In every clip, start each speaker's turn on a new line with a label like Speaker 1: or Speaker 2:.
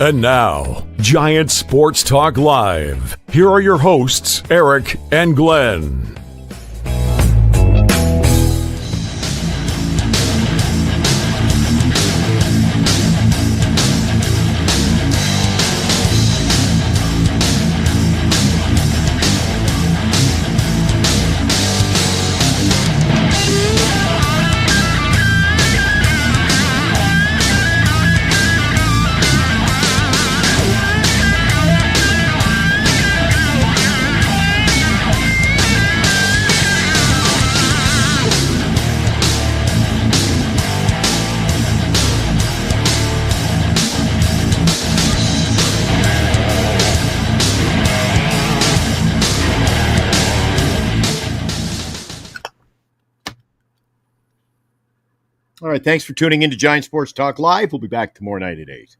Speaker 1: And now, Giant Sports Talk Live. Here are your hosts, Eric and Glenn.
Speaker 2: All right, thanks for tuning in to Giant Sports Talk Live. We'll be back tomorrow night at 8.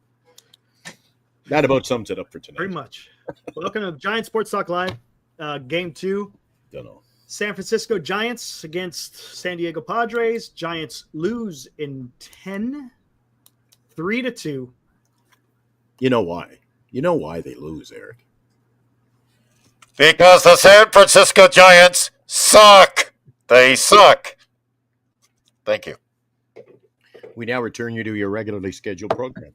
Speaker 2: That about sums it up for tonight.
Speaker 3: Pretty much. Welcome to Giant Sports Talk Live, Game 2.
Speaker 2: Don't know.
Speaker 3: San Francisco Giants against San Diego Padres. Giants lose in 10, 3-2.
Speaker 2: You know why? You know why they lose, Eric?
Speaker 4: Because the San Francisco Giants suck. They suck. Thank you.
Speaker 2: We now return you to your regularly scheduled program.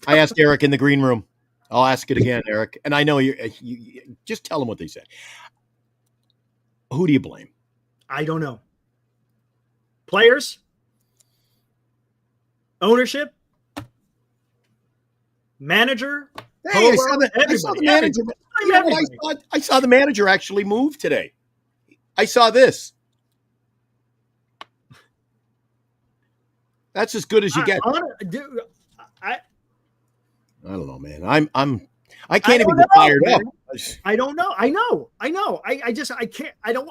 Speaker 2: I asked Eric in the green room. I'll ask it again, Eric. And I know you just tell them what they said. Who do you blame?
Speaker 3: I don't know. Players? Ownership? Manager?
Speaker 2: Hey, I saw the manager. I saw the manager actually move today. I saw this. That's as good as you get.
Speaker 3: I
Speaker 2: don't know, man. I can't even get fired up.
Speaker 3: I don't know. I know. I can't. I don't.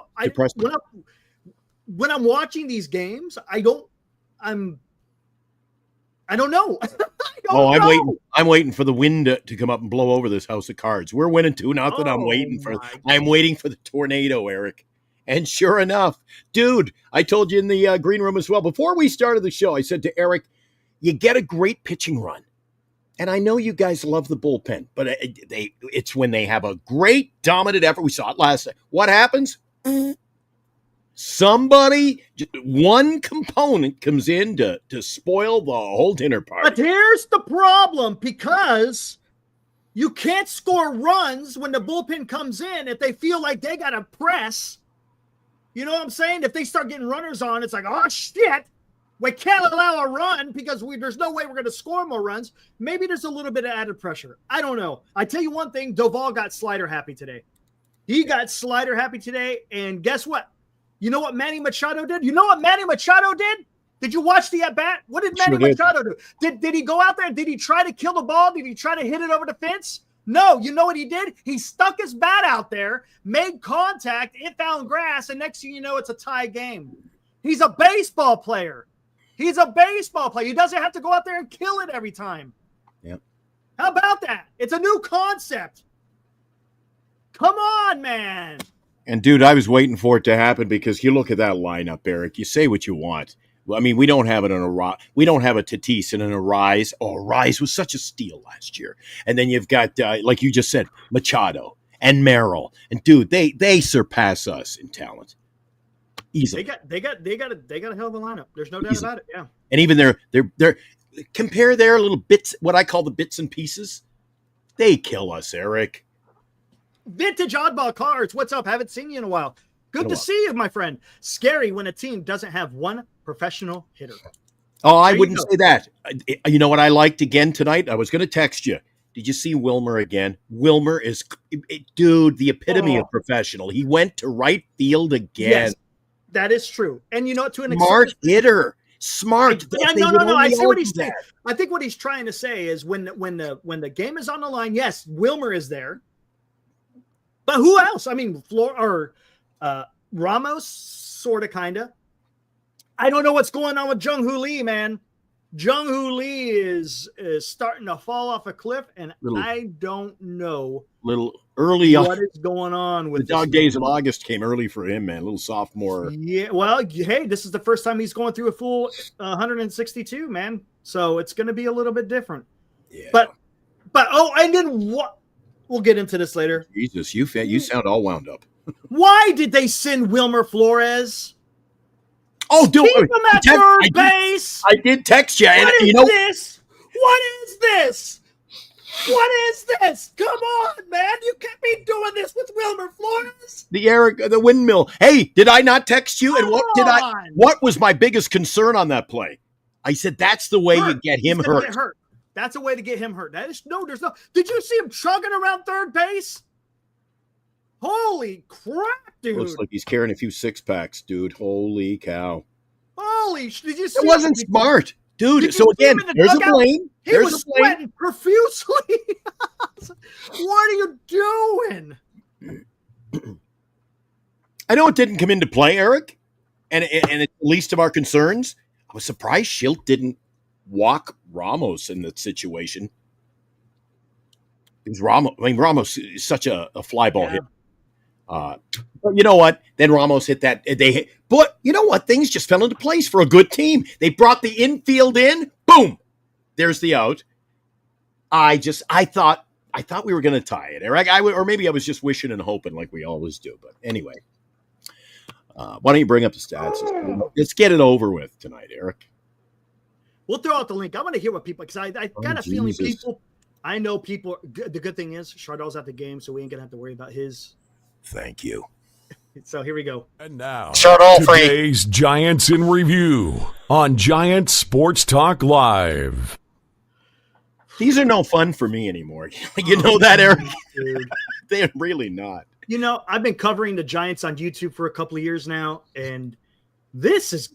Speaker 3: When I'm watching these games, I don't know.
Speaker 2: I'm waiting for the wind to come up and blow over this house of cards. We're winning 2-0. I'm waiting for the tornado, Eric. And sure enough, dude, I told you in the green room as well. Before we started the show, I said to Eric, you get a great pitching run. And I know you guys love the bullpen, but it's when they have a great dominant effort. We saw it last night. What happens? Somebody, one component comes in to spoil the whole dinner party.
Speaker 3: But here's the problem, because you can't score runs when the bullpen comes in if they feel like they got to press. You know what I'm saying? If they start getting runners on, it's like, oh, shit. We can't allow a run because there's no way we're going to score more runs. Maybe there's a little bit of added pressure. I don't know. I tell you one thing, Doval got slider happy today. He got slider happy today, and guess what? You know what Manny Machado did? Did you watch the at-bat? What did Manny Machado do? Did he go out there? Did he try to kill the ball? Did he try to hit it over the fence? No. You know what he did? He stuck his bat out there, made contact, it found grass, and next thing you know, it's a tie game. He's a baseball player. He doesn't have to go out there and kill it every time.
Speaker 2: Yep.
Speaker 3: How about that? It's a new concept. Come on, man.
Speaker 2: And, dude, I was waiting for it to happen because you look at that lineup, Eric. You say what you want. I mean, we don't have it on a we don't have a Tatis and an Arise. Oh, Arise was such a steal last year. And then you've got, like you just said, Machado and Merrill. And, dude, they surpass us in talent. Easily.
Speaker 3: They got a hell of a lineup. There's no doubt about it. Yeah.
Speaker 2: And even their compare their little bits, what I call the bits and pieces. They kill us, Eric.
Speaker 3: Vintage oddball cards. What's up? Haven't seen you in a while. Good to see you, my friend. Scary when a team doesn't have one professional hitter.
Speaker 2: Oh, I wouldn't say that. You know what I liked again tonight? I was going to text you. Did you see Wilmer again? Wilmer is, dude, the epitome of professional. He went to right field again.
Speaker 3: Yes, that is true. And you know, to an
Speaker 2: smart hitter. Smart.
Speaker 3: No. I see what he's saying. I think what he's trying to say is when the game is on the line, yes, Wilmer is there. But who else? I mean, Ramos, sort of, kind of. I don't know what's going on with Jung-Hoo Lee, man. Jung-Hoo Lee is starting to fall off a cliff, and I don't know
Speaker 2: little early
Speaker 3: what is going on with
Speaker 2: the dog days of August came early for him, man. Little sophomore.
Speaker 3: Yeah, well, hey, this is the first time he's going through a full 162, man. So it's going to be a little bit different.
Speaker 2: Yeah.
Speaker 3: But and then what? We'll get into this later.
Speaker 2: Jesus, you sound all wound up.
Speaker 3: Why did they send Wilmer Flores?
Speaker 2: Oh, dude,
Speaker 3: keep him at third base.
Speaker 2: I did text you.
Speaker 3: What is this? What is this? What is this? Come on, man. You can't be doing this with Wilmer Flores.
Speaker 2: The windmill. Hey, did I not text you? And what was my biggest concern on that play? I said, that's the way you get him hurt.
Speaker 3: Get hurt. That's a way to get him hurt. There's no. Did you see him chugging around third base? Holy crap, dude.
Speaker 2: Looks like he's carrying a few six-packs, dude. Holy cow.
Speaker 3: Did you see
Speaker 2: it? Wasn't smart. Dude, so again, there's a blame.
Speaker 3: He was sweating profusely. What are you doing?
Speaker 2: I know it didn't come into play, Eric, and it's the least of our concerns. I was surprised Schilt didn't walk Ramos in that situation. Because Ramos is such a fly ball hit. But you know what? Then Ramos hit that. But you know what? Things just fell into place for a good team. They brought the infield in. Boom. There's the out. I thought we were going to tie it, Eric. Or maybe I was just wishing and hoping like we always do. But anyway, why don't you bring up the stats? Let's get it over with tonight, Eric.
Speaker 3: We'll throw out the link. I want to hear what people, because I got a feeling people. I know people. The good thing is Chardell's at the game, so we ain't gonna have to worry about his.
Speaker 2: Thank you.
Speaker 3: So here we go.
Speaker 1: And now,
Speaker 4: today's
Speaker 1: Giants in Review on Giant Sports Talk Live.
Speaker 2: These are no fun for me anymore. You know that, Eric? They're really not.
Speaker 3: You know, I've been covering the Giants on YouTube for a couple of years now, and this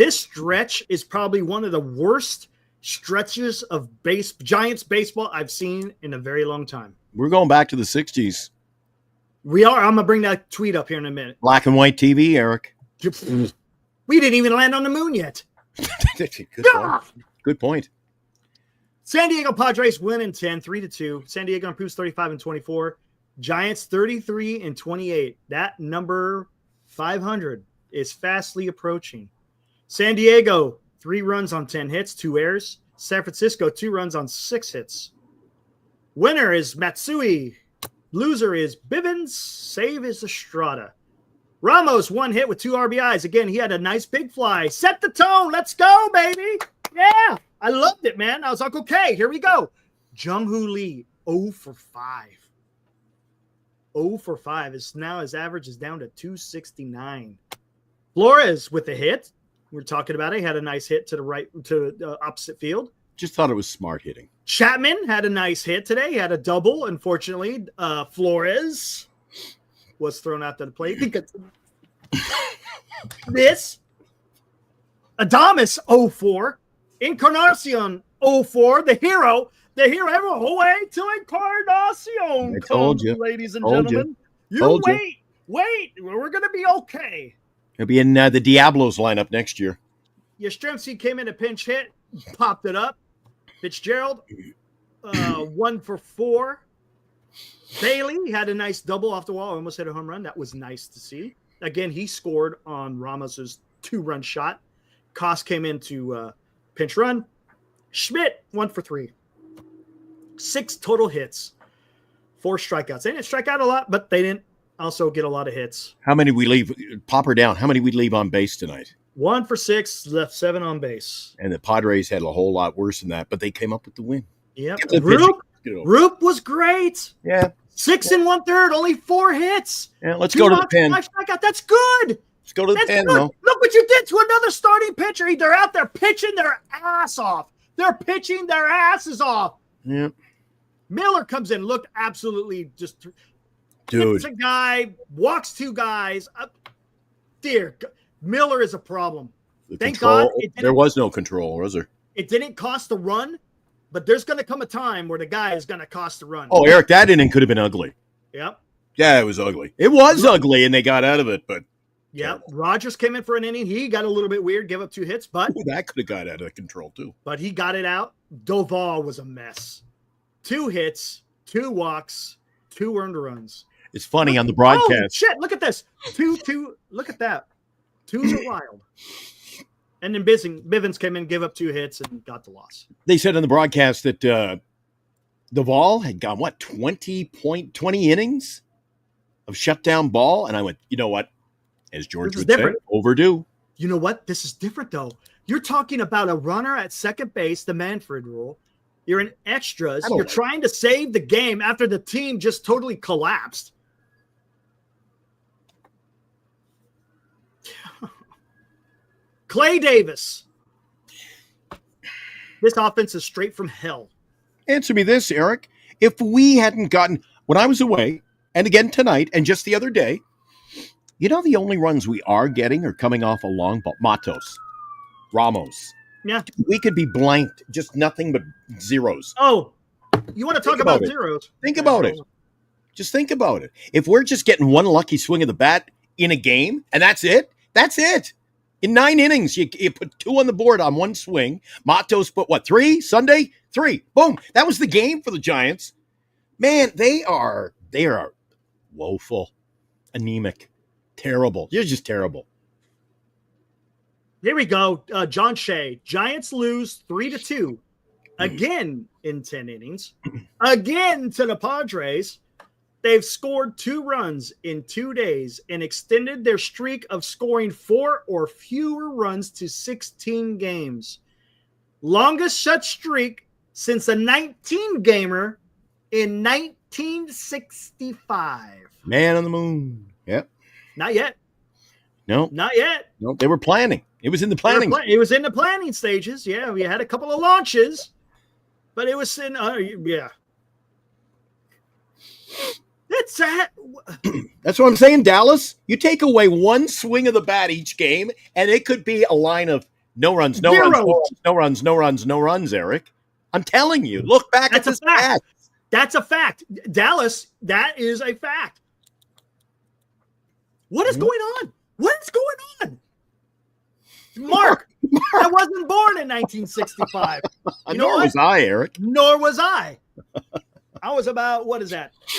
Speaker 3: stretch is probably one of the worst stretches of Giants baseball I've seen in a very long time.
Speaker 2: We're going back to the 60s.
Speaker 3: We are. I'm going to bring that tweet up here in a minute.
Speaker 2: Black and white TV, Eric.
Speaker 3: We didn't even land on the moon yet.
Speaker 2: Good point.
Speaker 3: San Diego Padres win in 10, 3-2. San Diego improves 35-24. Giants 33-28. That number 500 is fastly approaching. San Diego, 3 runs on 10 hits, 2 errors. San Francisco, 2 runs on 6 hits. Winner is Matsui. Loser is Bivens. Save is Estrada. Ramos, 1 hit with 2 RBIs. Again, he had a nice big fly. Set the tone. Let's go, baby. Yeah. I loved it, man. I was like, okay, here we go. Jung-Hoo Lee, 0 for 5. 0 for 5. Now his average is down to 269. Flores with a hit. We're talking about it. He had a nice hit to the right, to the opposite field.
Speaker 2: Just thought it was smart hitting.
Speaker 3: Chapman had a nice hit today. He had a double. Unfortunately, Flores was thrown out to the plate because this. Adames 0-4. Encarnacion 0-4. The hero. Everyone, wait till Encarnacion
Speaker 2: I told you,
Speaker 3: ladies and
Speaker 2: told
Speaker 3: gentlemen.
Speaker 2: You
Speaker 3: Wait. We're going to be okay.
Speaker 2: He'll be in the Diablos lineup next year.
Speaker 3: Yastrzemski came in a pinch hit, popped it up. Fitzgerald, 1 for 4. Bailey had a nice double off the wall, almost hit a home run. That was nice to see. Again, he scored on Ramos's 2-run shot. Koss came in to pinch run. Schmidt, 1 for 3. 6 total hits, 4 strikeouts. They didn't strike out a lot, but they didn't also get a lot of hits.
Speaker 2: How many we leave? Pop her down. How many we leave on base tonight?
Speaker 3: 1 for 6, left 7 on base.
Speaker 2: And the Padres had a whole lot worse than that, but they came up with the win.
Speaker 3: Yep. Roop was great.
Speaker 2: Yeah.
Speaker 3: 6 1/3, only 4 hits.
Speaker 2: Yeah, let's go to the pen.
Speaker 3: That's good.
Speaker 2: Let's go to the pen, though.
Speaker 3: Look what you did to another starting pitcher. They're out there pitching their ass off. They're pitching their asses off.
Speaker 2: Yeah.
Speaker 3: Miller comes in, looked absolutely just.
Speaker 2: Dude.
Speaker 3: Hits a guy, walks 2 guys. Dear God. Miller is a problem. Thank God
Speaker 2: there was no control, was there?
Speaker 3: It didn't cost a run, but there's going to come a time where the guy is going to cost a run.
Speaker 2: Oh, Eric, that inning could have been ugly.
Speaker 3: Yep.
Speaker 2: Yeah, it was ugly. It was ugly, and they got out of it, but
Speaker 3: Yeah,
Speaker 2: Terrible.
Speaker 3: Rogers came in for an inning. He got a little bit weird, gave up 2 hits, but
Speaker 2: Ooh, that could have got out of control too.
Speaker 3: but he got it out. Doval was a mess. 2 hits, 2 walks, 2 earned runs.
Speaker 2: It's funny on the
Speaker 3: Oh,
Speaker 2: broadcast.
Speaker 3: shit, look at this. 2. Look at that. 2s are wild. And then Bivens came in, gave up 2 hits, and got the loss.
Speaker 2: They said on the broadcast that Doval had gone, 20 innings of shutdown ball? And I went, you know what? As George would say, overdue.
Speaker 3: You know what? This is different, though. You're talking about a runner at second base, the Manfred rule. You're in extras. You're trying to save the game after the team just totally collapsed. Clay Davis. This offense is straight from hell.
Speaker 2: Answer me this, Eric. If we hadn't gotten, when I was away, and again tonight, and just the other day, you know the only runs we are getting are coming off a long ball. Matos, Ramos.
Speaker 3: Yeah.
Speaker 2: We could be blanked, just nothing but zeros.
Speaker 3: Oh, you want to talk about zeros?
Speaker 2: Think about it. Just think about it. If we're just getting one lucky swing of the bat in a game, and that's it, that's it. In 9 innings, you put 2 on the board on one swing. Matos put, 3? Sunday? 3. Boom. That was the game for the Giants. Man, they are woeful, anemic, terrible. They're just terrible.
Speaker 3: Here we go. John Shea. Giants lose 3-2 again in 10 innings. Again to the Padres. They've scored 2 runs in 2 days and extended their streak of scoring 4 or fewer runs to 16 games. Longest such streak since a 19-gamer in 1965.
Speaker 2: Man on the moon. Yep.
Speaker 3: Not yet.
Speaker 2: No.
Speaker 3: Not yet.
Speaker 2: No, they were planning. It was in the planning.
Speaker 3: It was in the planning stages. Yeah, we had a couple of launches, but it was in, yeah. That's that.
Speaker 2: That's what I'm saying, Dallas. You take away one swing of the bat each game, and it could be a line of no runs, no runs, no runs, no runs, no runs, Eric. I'm telling you. Look back at this fact.
Speaker 3: That's a fact. Dallas, that is a fact. What is going on? What is going on? Mark, I wasn't born in 1965.
Speaker 2: Nor was I, Eric.
Speaker 3: Nor was I. I was about,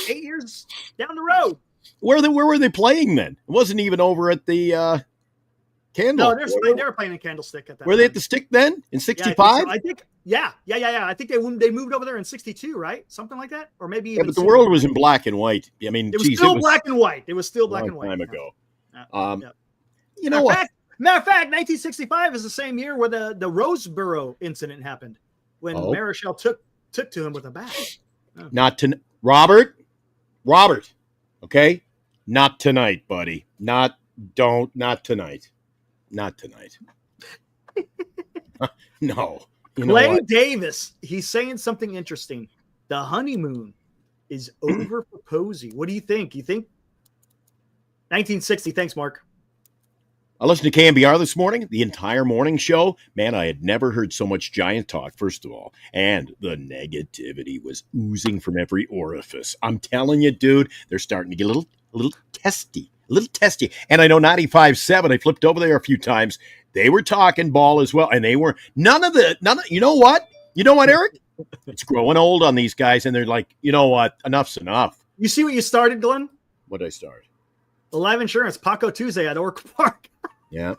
Speaker 3: 8 years down the road.
Speaker 2: Where were they playing then? It wasn't even over at the Candle.
Speaker 3: No, they were playing in Candlestick at that
Speaker 2: Were
Speaker 3: time.
Speaker 2: they at the Stick then? In 65?
Speaker 3: I think yeah. I think they moved over there in 62, right? Something like that? Or maybe even
Speaker 2: but the world was in black and white. I mean,
Speaker 3: it was still black and white. It was still black and white.
Speaker 2: Time ago.
Speaker 3: You know what? Matter of fact, 1965 is the same year where the Roseboro incident happened when Marichal took to him with a bat.
Speaker 2: Not to Robert. Okay, not tonight, buddy. Not tonight. Not tonight. No.
Speaker 3: Clay Davis. He's saying something interesting. The honeymoon is over for Posey. What do you think? You think 1960? Thanks, Mark.
Speaker 2: I listened to KMBR this morning, the entire morning show. Man, I had never heard so much Giant talk, first of all. And the negativity was oozing from every orifice. I'm telling you, dude, they're starting to get a little testy. And I know 95.7, I flipped over there a few times. They were talking ball as well. And they were none of you know what? You know what, Eric? It's growing old on these guys. And they're like, you know what? Enough's enough.
Speaker 3: You see what you started, Glenn?
Speaker 2: What did I start?
Speaker 3: The live insurance, Paco Tuesday at Orca Park.
Speaker 2: Yeah.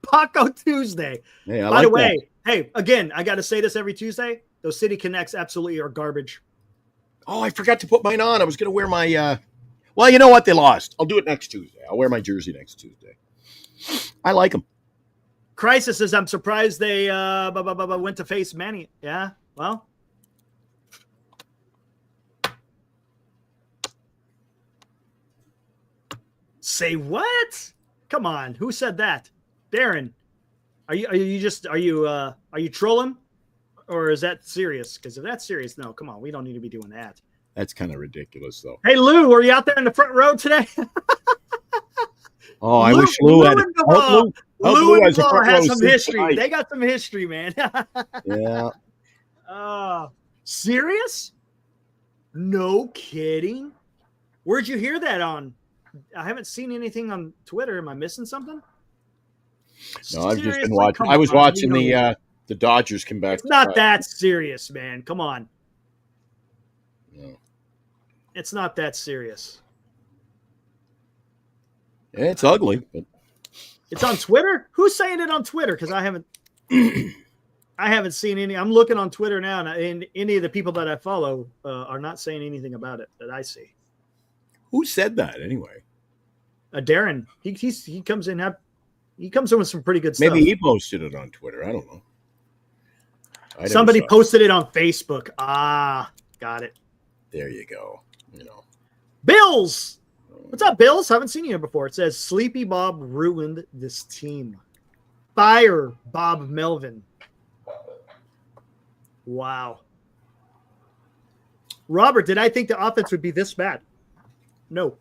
Speaker 3: Paco Tuesday.
Speaker 2: Hey,
Speaker 3: By the way, hey, again, I got to say this every Tuesday. Those City Connects absolutely are garbage.
Speaker 2: Oh, I forgot to put mine on. I was going to wear my, well, you know what? They lost. I'll do it next Tuesday. I'll wear my jersey next Tuesday. I like them.
Speaker 3: Crisis says, I'm surprised they went to face Manny. Yeah, well. Say what? Come on, who said that? Darren, are you trolling, or is that serious? Because if that's serious, no, come on, we don't need to be doing that.
Speaker 2: That's kind of ridiculous, though.
Speaker 3: Hey, Lou, were you out there in the front row today?
Speaker 2: Oh, I wish Lou had.
Speaker 3: Lou and Doval has some history. Tonight. They got some history, man.
Speaker 2: Yeah.
Speaker 3: Serious? No kidding. Where'd you hear that on? I haven't seen anything on Twitter. Am I missing something?
Speaker 2: No, I've just been
Speaker 3: Seriously?
Speaker 2: watching.
Speaker 3: Come
Speaker 2: I was
Speaker 3: on,
Speaker 2: watching
Speaker 3: you know,
Speaker 2: the Dodgers come back.
Speaker 3: it's not that serious, man. Come on.
Speaker 2: No.
Speaker 3: It's not that serious.
Speaker 2: Yeah, it's ugly, but
Speaker 3: It's on Twitter? Who's saying it on Twitter? Because I haven't seen any. I'm looking on Twitter now, and any of the people that I follow are not saying anything about it that I see.
Speaker 2: who said that anyway?
Speaker 3: Darren, he comes in. He comes in with some pretty good stuff.
Speaker 2: Maybe he posted it on Twitter. I don't know.
Speaker 3: Somebody posted it on Facebook. Ah, got it.
Speaker 2: There you go. You know,
Speaker 3: Bills. What's up, Bills? Haven't seen you before. It says Sleepy Bob ruined this team. Fire Bob Melvin. Wow. Robert, did I think the offense would be this bad? No.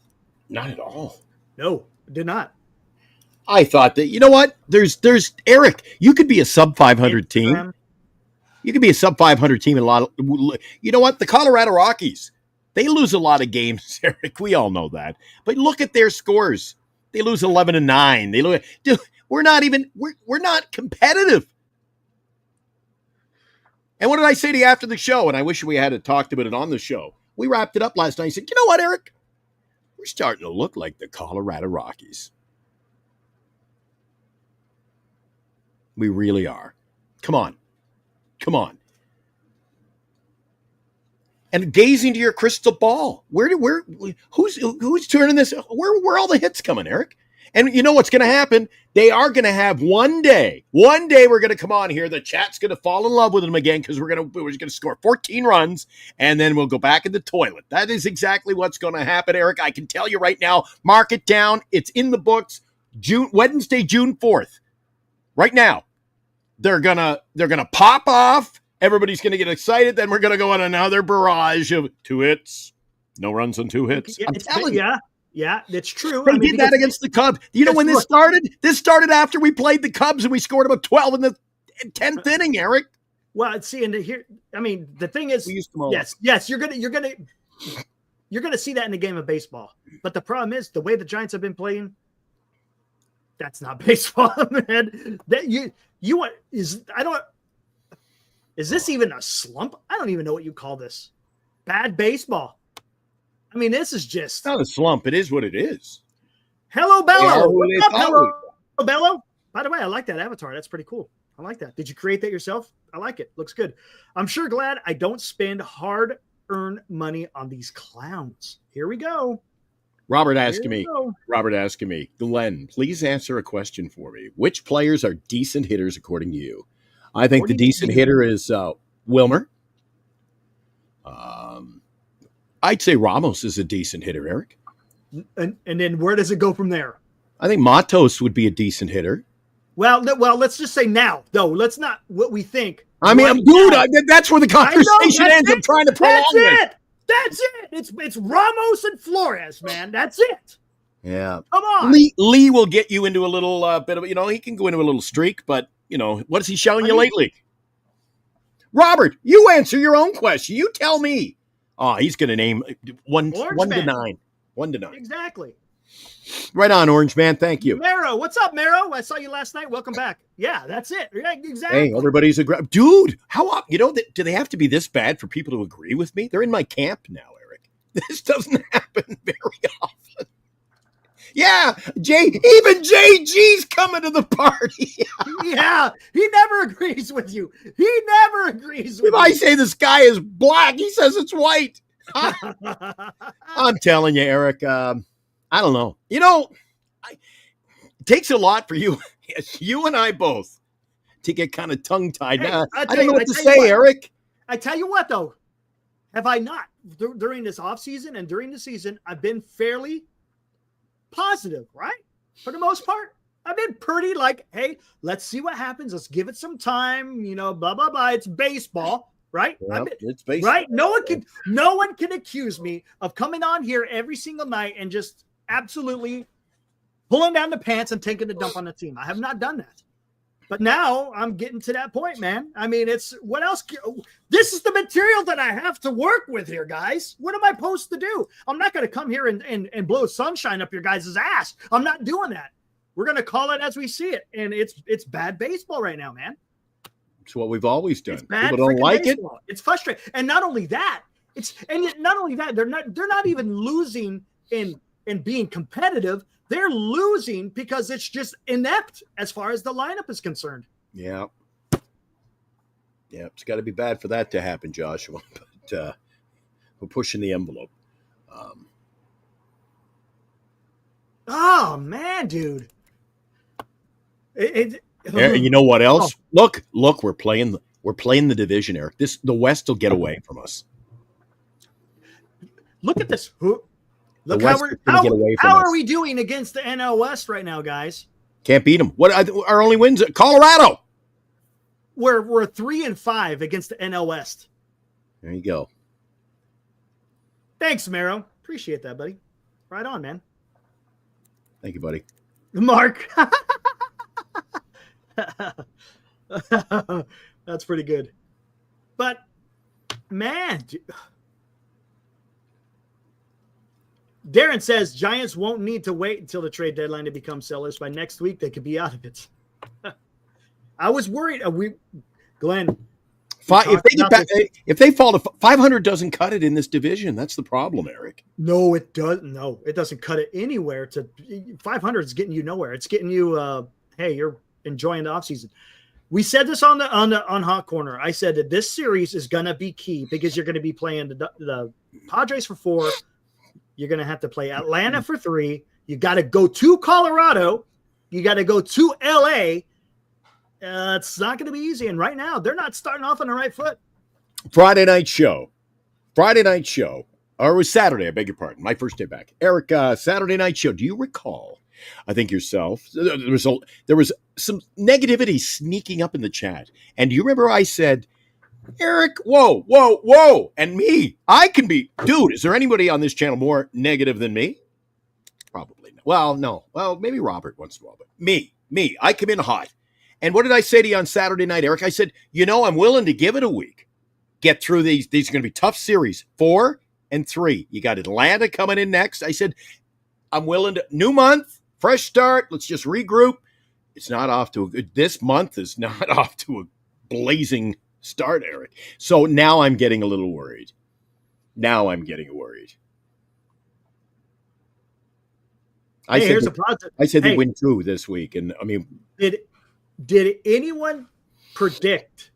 Speaker 2: not at all.
Speaker 3: No, did not.
Speaker 2: I thought that, you know what? There's Eric, you could be a sub 500 team. You could be a sub 500 team in a lot of, you know what? The Colorado Rockies, they lose a lot of games, Eric. We all know that. But look at their scores. They lose 11-9. They lose. Dude, we're not competitive. And what did I say to you after the show? And I wish we had talked about it on the show. We wrapped it up last night. I said, you know what, Eric? We're starting to look like the Colorado Rockies. We really are. Come on. Come on. And gaze into your crystal ball. Who's turning this? Where are all the hits coming, Eric? And you know what's going to happen? They are going to have one day we're going to come on here. The chat's going to fall in love with them again because we're going to score 14 runs and then we'll go back in the toilet. That is exactly what's going to happen, Eric. I can tell you right now. Mark it down. It's in the books. Wednesday, June 4th. Right now. They're gonna pop off. Everybody's gonna get excited. Then we're gonna go on another barrage of 2 hits, no runs on 2 hits. I'm telling you,
Speaker 3: yeah, that's true.
Speaker 2: They did that against the Cubs. You know when this started? This started after we played the Cubs and we scored about 12 in the 10th inning, Eric.
Speaker 3: Well, see, and here, I mean, the thing is, yes, you're gonna see that in the game of baseball. But the problem is the way the Giants have been playing. That's not baseball, man. That is this even a slump? I don't even know what you call this. Bad baseball. I mean, this is just
Speaker 2: it's not a slump. It is what it is.
Speaker 3: Hello, Bello. What's up, hello, Bello? By the way, I like that avatar. That's pretty cool. I like that. Did you create that yourself? I like it. Looks good. I'm sure glad I don't spend hard-earned money on these clowns. Here we go.
Speaker 2: Robert asking me, Glenn, please answer a question for me. Which players are decent hitters according to you? I think the decent hitter is Wilmer. I'd say Ramos is a decent hitter, Eric.
Speaker 3: And then where does it go from there?
Speaker 2: I think Matos would be a decent hitter.
Speaker 3: Well, let's just say now, though. Let's not what we think.
Speaker 2: I mean, that's where the conversation ends. I'm trying to prolong it.
Speaker 3: That's it. It's Ramos and Flores, man. That's it.
Speaker 2: Yeah.
Speaker 3: Come on.
Speaker 2: Lee will get you into a little bit of, he can go into a little streak, but, what has he shown you lately? Robert, you answer your own question. You tell me. Oh, he's going to name 1 to 9. 1 to 9.
Speaker 3: Exactly.
Speaker 2: Right on, Orange Man. Thank you.
Speaker 3: Mero, what's up, Mero? I saw you last night. Welcome back. Yeah, that's it. Yeah, exactly.
Speaker 2: Hey, everybody's dude. How do they have to be this bad for people to agree with me? They're in my camp now, Eric. This doesn't happen very often. Yeah, even JG's coming to the party.
Speaker 3: Yeah, he never agrees with you.
Speaker 2: If I say the sky is black, he says it's white. I'm telling you, Eric. I don't know. It takes a lot for you, you and I both, to get kind of tongue-tied.
Speaker 3: Hey,
Speaker 2: I don't know what to say, Eric.
Speaker 3: I tell you what, though. Have I not, during this offseason and during the season, I've been fairly positive, right? For the most part. I've been pretty like, hey, let's see what happens. Let's give it some time, blah, blah, blah. It's baseball. Right?
Speaker 2: Yep, it's baseball.
Speaker 3: Right? No one can accuse me of coming on here every single night and just absolutely pulling down the pants and taking a dump on the team. I have not done that. But now I'm getting to that point, man. I mean, it's what else? This is the material that I have to work with here, guys. What am I supposed to do? I'm not going to come here and blow sunshine up your guys' ass. I'm not doing that. We're going to call it as we see it. And it's bad baseball right now, man.
Speaker 2: It's what we've always done.
Speaker 3: It's bad.
Speaker 2: People don't like
Speaker 3: baseball. It's frustrating. And not only that, they're not even losing in being competitive. They're losing because it's just inept as far as the lineup is concerned.
Speaker 2: Yeah. Yeah, it's got to be bad for that to happen, Joshua. But we're pushing the envelope.
Speaker 3: Oh, man, dude.
Speaker 2: You know what else? Oh. Look, we're playing the division, Eric. The West will get away from us.
Speaker 3: Look at this. Look how are we doing against the NL West right now, guys?
Speaker 2: Can't beat them. What our only wins at Colorado?
Speaker 3: We're 3-5 against the NL West.
Speaker 2: There you go.
Speaker 3: Thanks, Mero. Appreciate that, buddy. Right on, man.
Speaker 2: Thank you, buddy.
Speaker 3: Mark. That's pretty good. But man, Darren says Giants won't need to wait until the trade deadline to become sellers. By next week, they could be out of it. I was worried. Glenn,
Speaker 2: if they fall to 500, doesn't cut it in this division. That's the problem, Eric.
Speaker 3: No, it doesn't. No, it doesn't cut it anywhere. 500 is getting you nowhere. It's getting you. Hey, you're enjoying the offseason. We said this on Hot Corner. I said that this series is going to be key because you're going to be playing the Padres for 4. You're going to have to play Atlanta for 3. You got to go to Colorado. You got to go to LA. It's not going to be easy. And right now, they're not starting off on the right foot.
Speaker 2: Friday night show. Or it was Saturday. I beg your pardon. My first day back. Eric, Saturday night show. Do you recall? I think yourself. There was some negativity sneaking up in the chat. And do you remember I said, Eric, whoa. And me, I can be, dude, is there anybody on this channel more negative than me? Probably not. Well, no. Well, maybe Robert once in a while, but me, I come in hot. And what did I say to you on Saturday night, Eric? I said, I'm willing to give it a week. Get through these. These are going to be tough series. 4 and 3. You got Atlanta coming in next. I said, I'm willing to, new month, fresh start. Let's just regroup. It's not off to a good, this month is not off to a blazing start, Eric. So now I'm getting a little worried.
Speaker 3: Here's a positive.
Speaker 2: I said they win 2 this week. And I mean,
Speaker 3: did anyone predict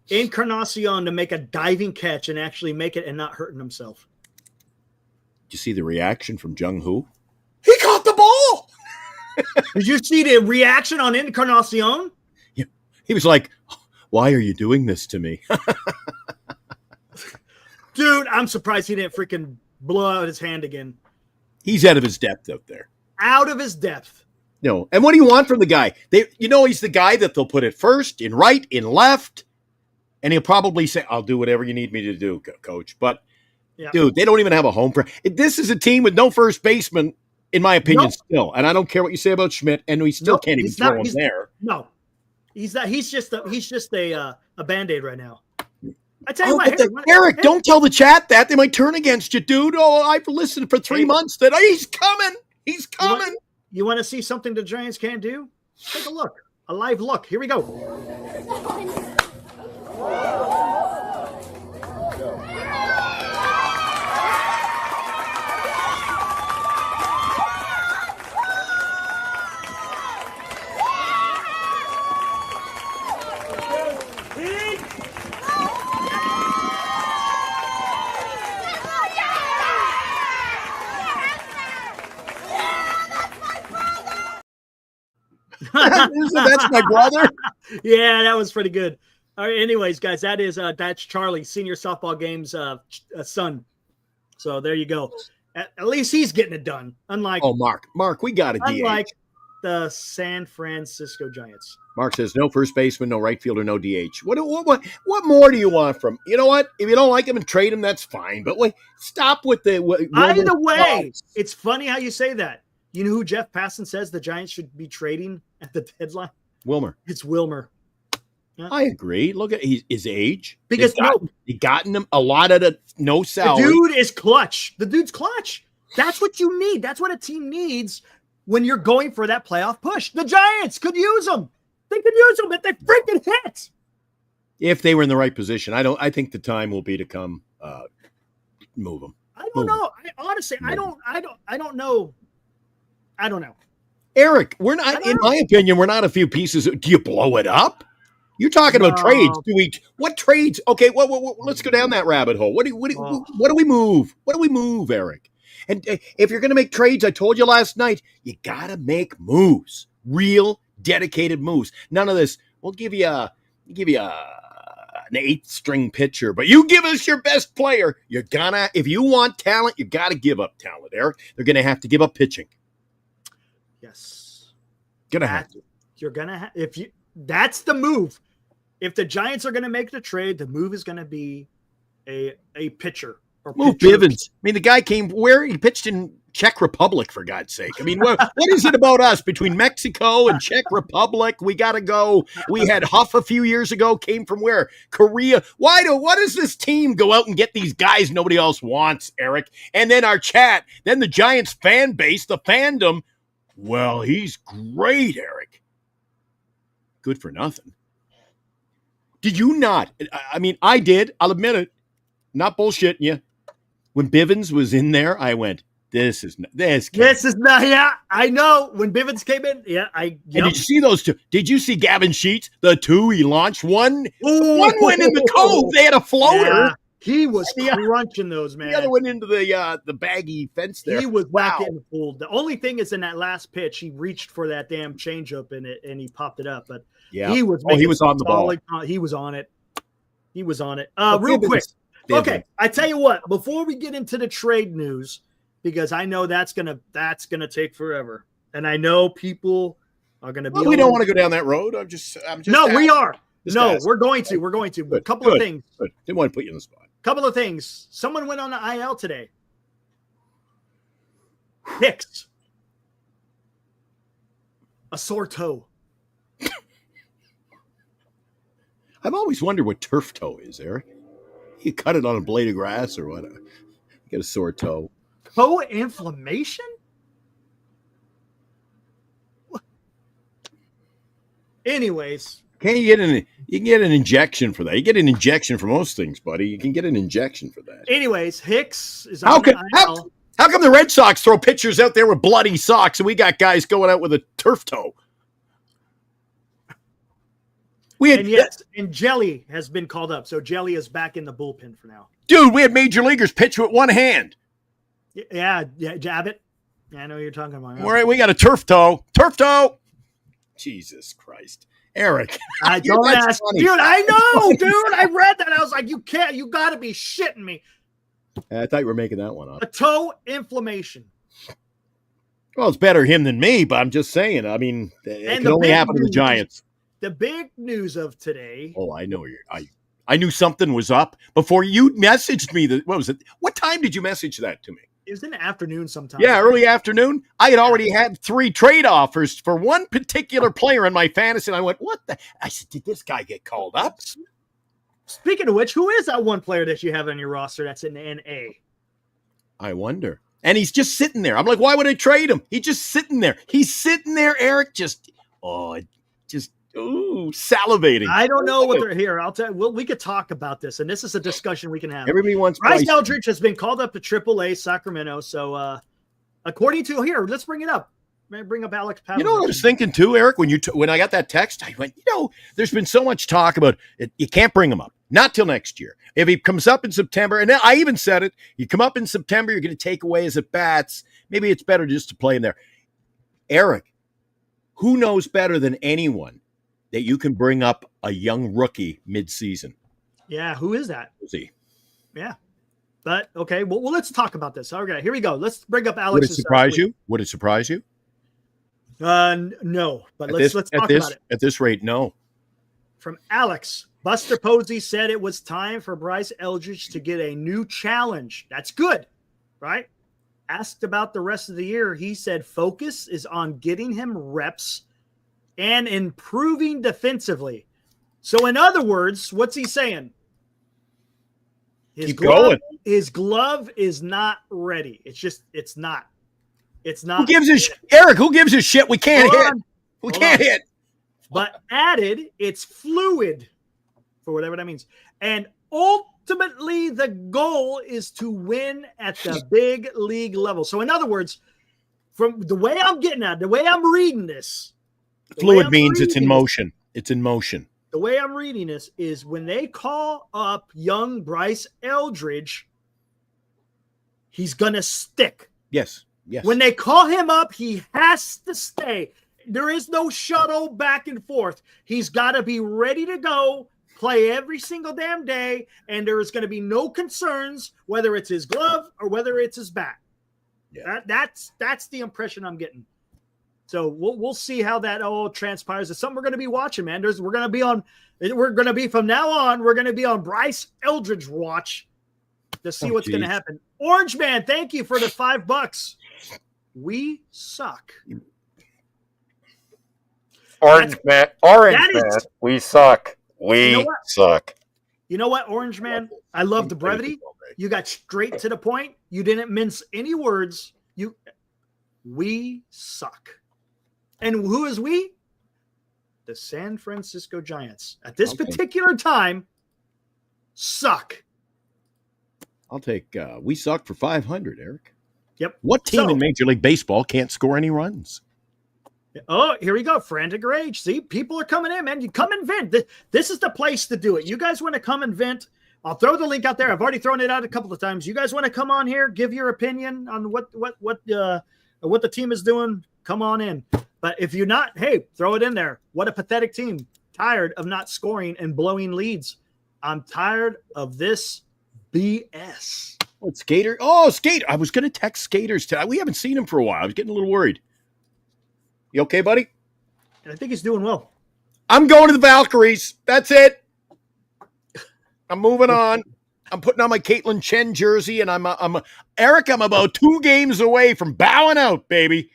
Speaker 3: Encarnacion to make a diving catch and actually make it and not hurting himself?
Speaker 2: Did you see the reaction from Jung Hoo? He caught the ball.
Speaker 3: Did you see the reaction on Encarnacion?
Speaker 2: Yeah. He was like, why are you doing this to me?
Speaker 3: Dude, I'm surprised he didn't freaking blow out his hand again.
Speaker 2: He's out of his depth out there.
Speaker 3: Out of his depth.
Speaker 2: No. And what do you want from the guy? He's the guy that they'll put it first, in right, in left, and he'll probably say, I'll do whatever you need me to do, coach. But, Dude, they don't even have a home for – this is a team with no first baseman, in my opinion, still. And I don't care what you say about Schmidt, and we still can't even throw him there.
Speaker 3: No. He's not. He's just a Band-Aid right now. I tell you what,
Speaker 2: Eric, don't tell the chat that. They might turn against you, dude. Oh, I've listened for 3 months that he's coming. He's coming.
Speaker 3: You want to see something the Giants can't do? Take a look. A live look. Here we go.
Speaker 2: That's my brother.
Speaker 3: Yeah, that was pretty good. All right. Anyways, guys, that's Charlie, senior softball game's son. So there you go. At least he's getting it done. Unlike
Speaker 2: Mark, we got it.
Speaker 3: Unlike the San Francisco Giants.
Speaker 2: Mark says no first baseman, no right fielder, no DH. What more do you want from? You know what? If you don't like him and trade him, that's fine. But wait, stop with the.
Speaker 3: Either way, it's funny how you say that. You know who Jeff Passan says the Giants should be trading at the deadline?
Speaker 2: Wilmer.
Speaker 3: It's Wilmer.
Speaker 2: I agree. Look at his age.
Speaker 3: Because
Speaker 2: he gotten him a lot of no salary.
Speaker 3: The dude is clutch. The dude's clutch. That's what you need. That's what a team needs when you're going for that playoff push. The Giants could use him. They could use him if they freaking hit.
Speaker 2: If they were in the right position. I think the time will be to come move them.
Speaker 3: I don't know. I don't know. I don't know.
Speaker 2: Eric, we're not, in my opinion, we're not a few pieces. Do you blow it up? You're talking about trades. What trades? Okay, let's go down that rabbit hole. What do we move? What do we move, Eric? And if you're going to make trades, I told you last night, you got to make moves, real dedicated moves. None of this. We'll give you an 8th string pitcher, but you give us your best player. If you want talent, you got to give up talent, Eric. They're going to have to give up pitching.
Speaker 3: Yes,
Speaker 2: gonna have to.
Speaker 3: You're gonna have That's the move. If the Giants are going to make the trade, the move is going to be a pitcher. Or
Speaker 2: move Bivens. I mean, the guy came where he pitched in Czech Republic, for God's sake. I mean, what is it about us between Mexico and Czech Republic? We got to go. We had Huff a few years ago, came from where? Korea. What does this team go out and get these guys nobody else wants, Eric? And then our chat, then the Giants fan base, the fandom. Well, he's great, Eric. Good for nothing. Did you not? I mean, I did. I'll admit it. Not bullshitting you. When Bivens was in there, I went, this is not.
Speaker 3: Yeah, I know. When Bivens came in, yeah, And
Speaker 2: did you see those two? Did you see Gavin Sheets? The two he launched. One went in the cove. They had a floater.
Speaker 3: Yeah, he was crunching those, man.
Speaker 2: The other went into the baggy fence there.
Speaker 3: He was back in the pool. The only thing is in that last pitch, he reached for that damn changeup and he popped it up. But he was
Speaker 2: on the ball.
Speaker 3: He was on it. Real quick. Okay, I tell you what, before we get into the trade news, because I know that's gonna take forever. And I know people are gonna be
Speaker 2: we don't want to go down that road. I'm just
Speaker 3: No,
Speaker 2: asking.
Speaker 3: we are.
Speaker 2: Asking.
Speaker 3: We're going to.
Speaker 2: Good,
Speaker 3: a couple of things.
Speaker 2: Good. Didn't want to put you in the spot.
Speaker 3: Couple of things. Someone went on the IL today. Hicks. A sore toe.
Speaker 2: I've always wondered what turf toe is, Eric. You cut it on a blade of grass or what? You get a sore toe.
Speaker 3: Toe inflammation? What? Anyways.
Speaker 2: You can get an injection for that. You get an injection for most things, buddy. You can get an injection for that.
Speaker 3: Anyways, Hicks is on the IL.
Speaker 2: How come the Red Sox throw pitchers out there with bloody socks and we got guys going out with a turf toe?
Speaker 3: And Jelly has been called up. So Jelly is back in the bullpen for now.
Speaker 2: Dude, we had major leaguers pitch with one hand.
Speaker 3: Yeah, Jabbit. Yeah, I know what you're talking about.
Speaker 2: All right, we got a turf toe. Turf toe. Jesus Christ. Eric.
Speaker 3: I don't ask. Dude, I know, dude. I read that. I was like, you got to be shitting me.
Speaker 2: I thought you were making that one up.
Speaker 3: A toe inflammation.
Speaker 2: Well, it's better him than me, but I'm just saying. I mean, it can only happen to the Giants.
Speaker 3: The big news of today.
Speaker 2: Oh, I know I knew something was up before you messaged me. What was it? What time did you message that to me?
Speaker 3: It was in the afternoon sometime.
Speaker 2: Yeah, early afternoon. I had already had 3 trade offers for one particular player in my fantasy. And I went, what the? I said, did this guy get called up?
Speaker 3: Speaking of which, who is that one player that you have on your roster that's in NA?
Speaker 2: I wonder. And he's just sitting there. I'm like, why would I trade him? He's just sitting there. He's sitting there, Eric, salivating.
Speaker 3: I don't know what they're here. I'll tell you. We could talk about this, and this is a discussion we can have.
Speaker 2: Everybody wants
Speaker 3: Bryce Eldridge has been called up to AAA Sacramento. So, according to here, let's bring it up. Bring up Alex Pavlovich.
Speaker 2: You know what I was thinking too, Eric? When I got that text, I went, there's been so much talk about it. You can't bring him up. Not till next year. If he comes up in September, and I even said it, you come up in September, you're going to take away his at-bats. Maybe it's better just to play him there. Eric, who knows better than anyone that you can bring up a young rookie mid-season?
Speaker 3: Yeah, who is that?
Speaker 2: See.
Speaker 3: Yeah. But, okay, well, let's talk about this. Okay, here we go. Let's bring up Alex.
Speaker 2: Would it surprise you? Would it surprise you?
Speaker 3: No, but let's talk about it.
Speaker 2: At this rate, no.
Speaker 3: From Alex, Buster Posey said it was time for Bryce Eldridge to get a new challenge. That's good, right? Asked about the rest of the year, he said focus is on getting him reps and improving defensively. So, in other words, what's he saying? His glove is not ready. It's not.
Speaker 2: Who gives a shit? Eric, who gives a shit? We can't hit. We can't hit.
Speaker 3: But added, it's fluid, for whatever that means. And ultimately, the goal is to win at the big league level. So, in other words, from the way I'm getting at, the way I'm reading this.
Speaker 2: Fluid means it's in motion. It's in motion.
Speaker 3: The way I'm reading this is when they call up young Bryce Eldridge, he's going to stick.
Speaker 2: Yes. Yes.
Speaker 3: When they call him up, he has to stay. There is no shuttle back and forth. He's got to be ready to go, play every single damn day, and there is going to be no concerns whether it's his glove or whether it's his bat. Yeah. That's the impression I'm getting. So we'll see how that all transpires. It's something we're going to be watching, man. We're going to be from now on, we're going to be on Bryce Eldridge watch to see what's going to happen. Orange Man, thank you for the $5. We suck.
Speaker 4: Orange Man, we suck. We suck.
Speaker 3: You know what, Orange Man? I love the brevity. You got straight to the point. You didn't mince any words. We suck. And who is we? The San Francisco Giants. At this particular time, suck.
Speaker 2: I'll take we suck for 500, Eric.
Speaker 3: Yep.
Speaker 2: What team in Major League Baseball can't score any runs?
Speaker 3: Oh, here we go. Frantic Rage. See, people are coming in, man. You come and vent. This is the place to do it. You guys want to come and vent? I'll throw the link out there. I've already thrown it out a couple of times. You guys want to come on here, give your opinion on what the team is doing? Come on in. But if you're not, hey, throw it in there. What a pathetic team. Tired of not scoring and blowing leads. I'm tired of this BS.
Speaker 2: What, Skater? Oh, Skater. I was going to text Skaters today. We haven't seen him for a while. I was getting a little worried. You okay, buddy?
Speaker 3: I think he's doing well.
Speaker 2: I'm going to the Valkyries. That's it. I'm moving on. I'm putting on my Caitlin Chen jersey, and I'm Eric, I'm about 2 games away from bowing out, baby.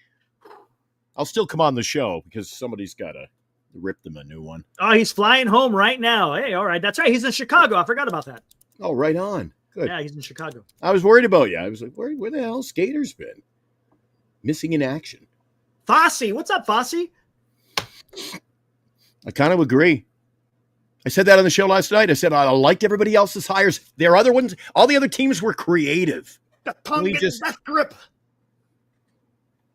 Speaker 2: I'll still come on the show because somebody's got to rip them a new one.
Speaker 3: Oh, he's flying home right now. Hey, all right. That's right. He's in Chicago. I forgot about that.
Speaker 2: Oh, right on. Good.
Speaker 3: Yeah, he's in Chicago.
Speaker 2: I was worried about you. I was like, where the hell Skater's been? Missing in action.
Speaker 3: Fosse. What's up, Fosse?
Speaker 2: I kind of agree. I said that on the show last night. I said I liked everybody else's hires. Their other ones, all the other teams were creative.
Speaker 3: The tongue getting that grip.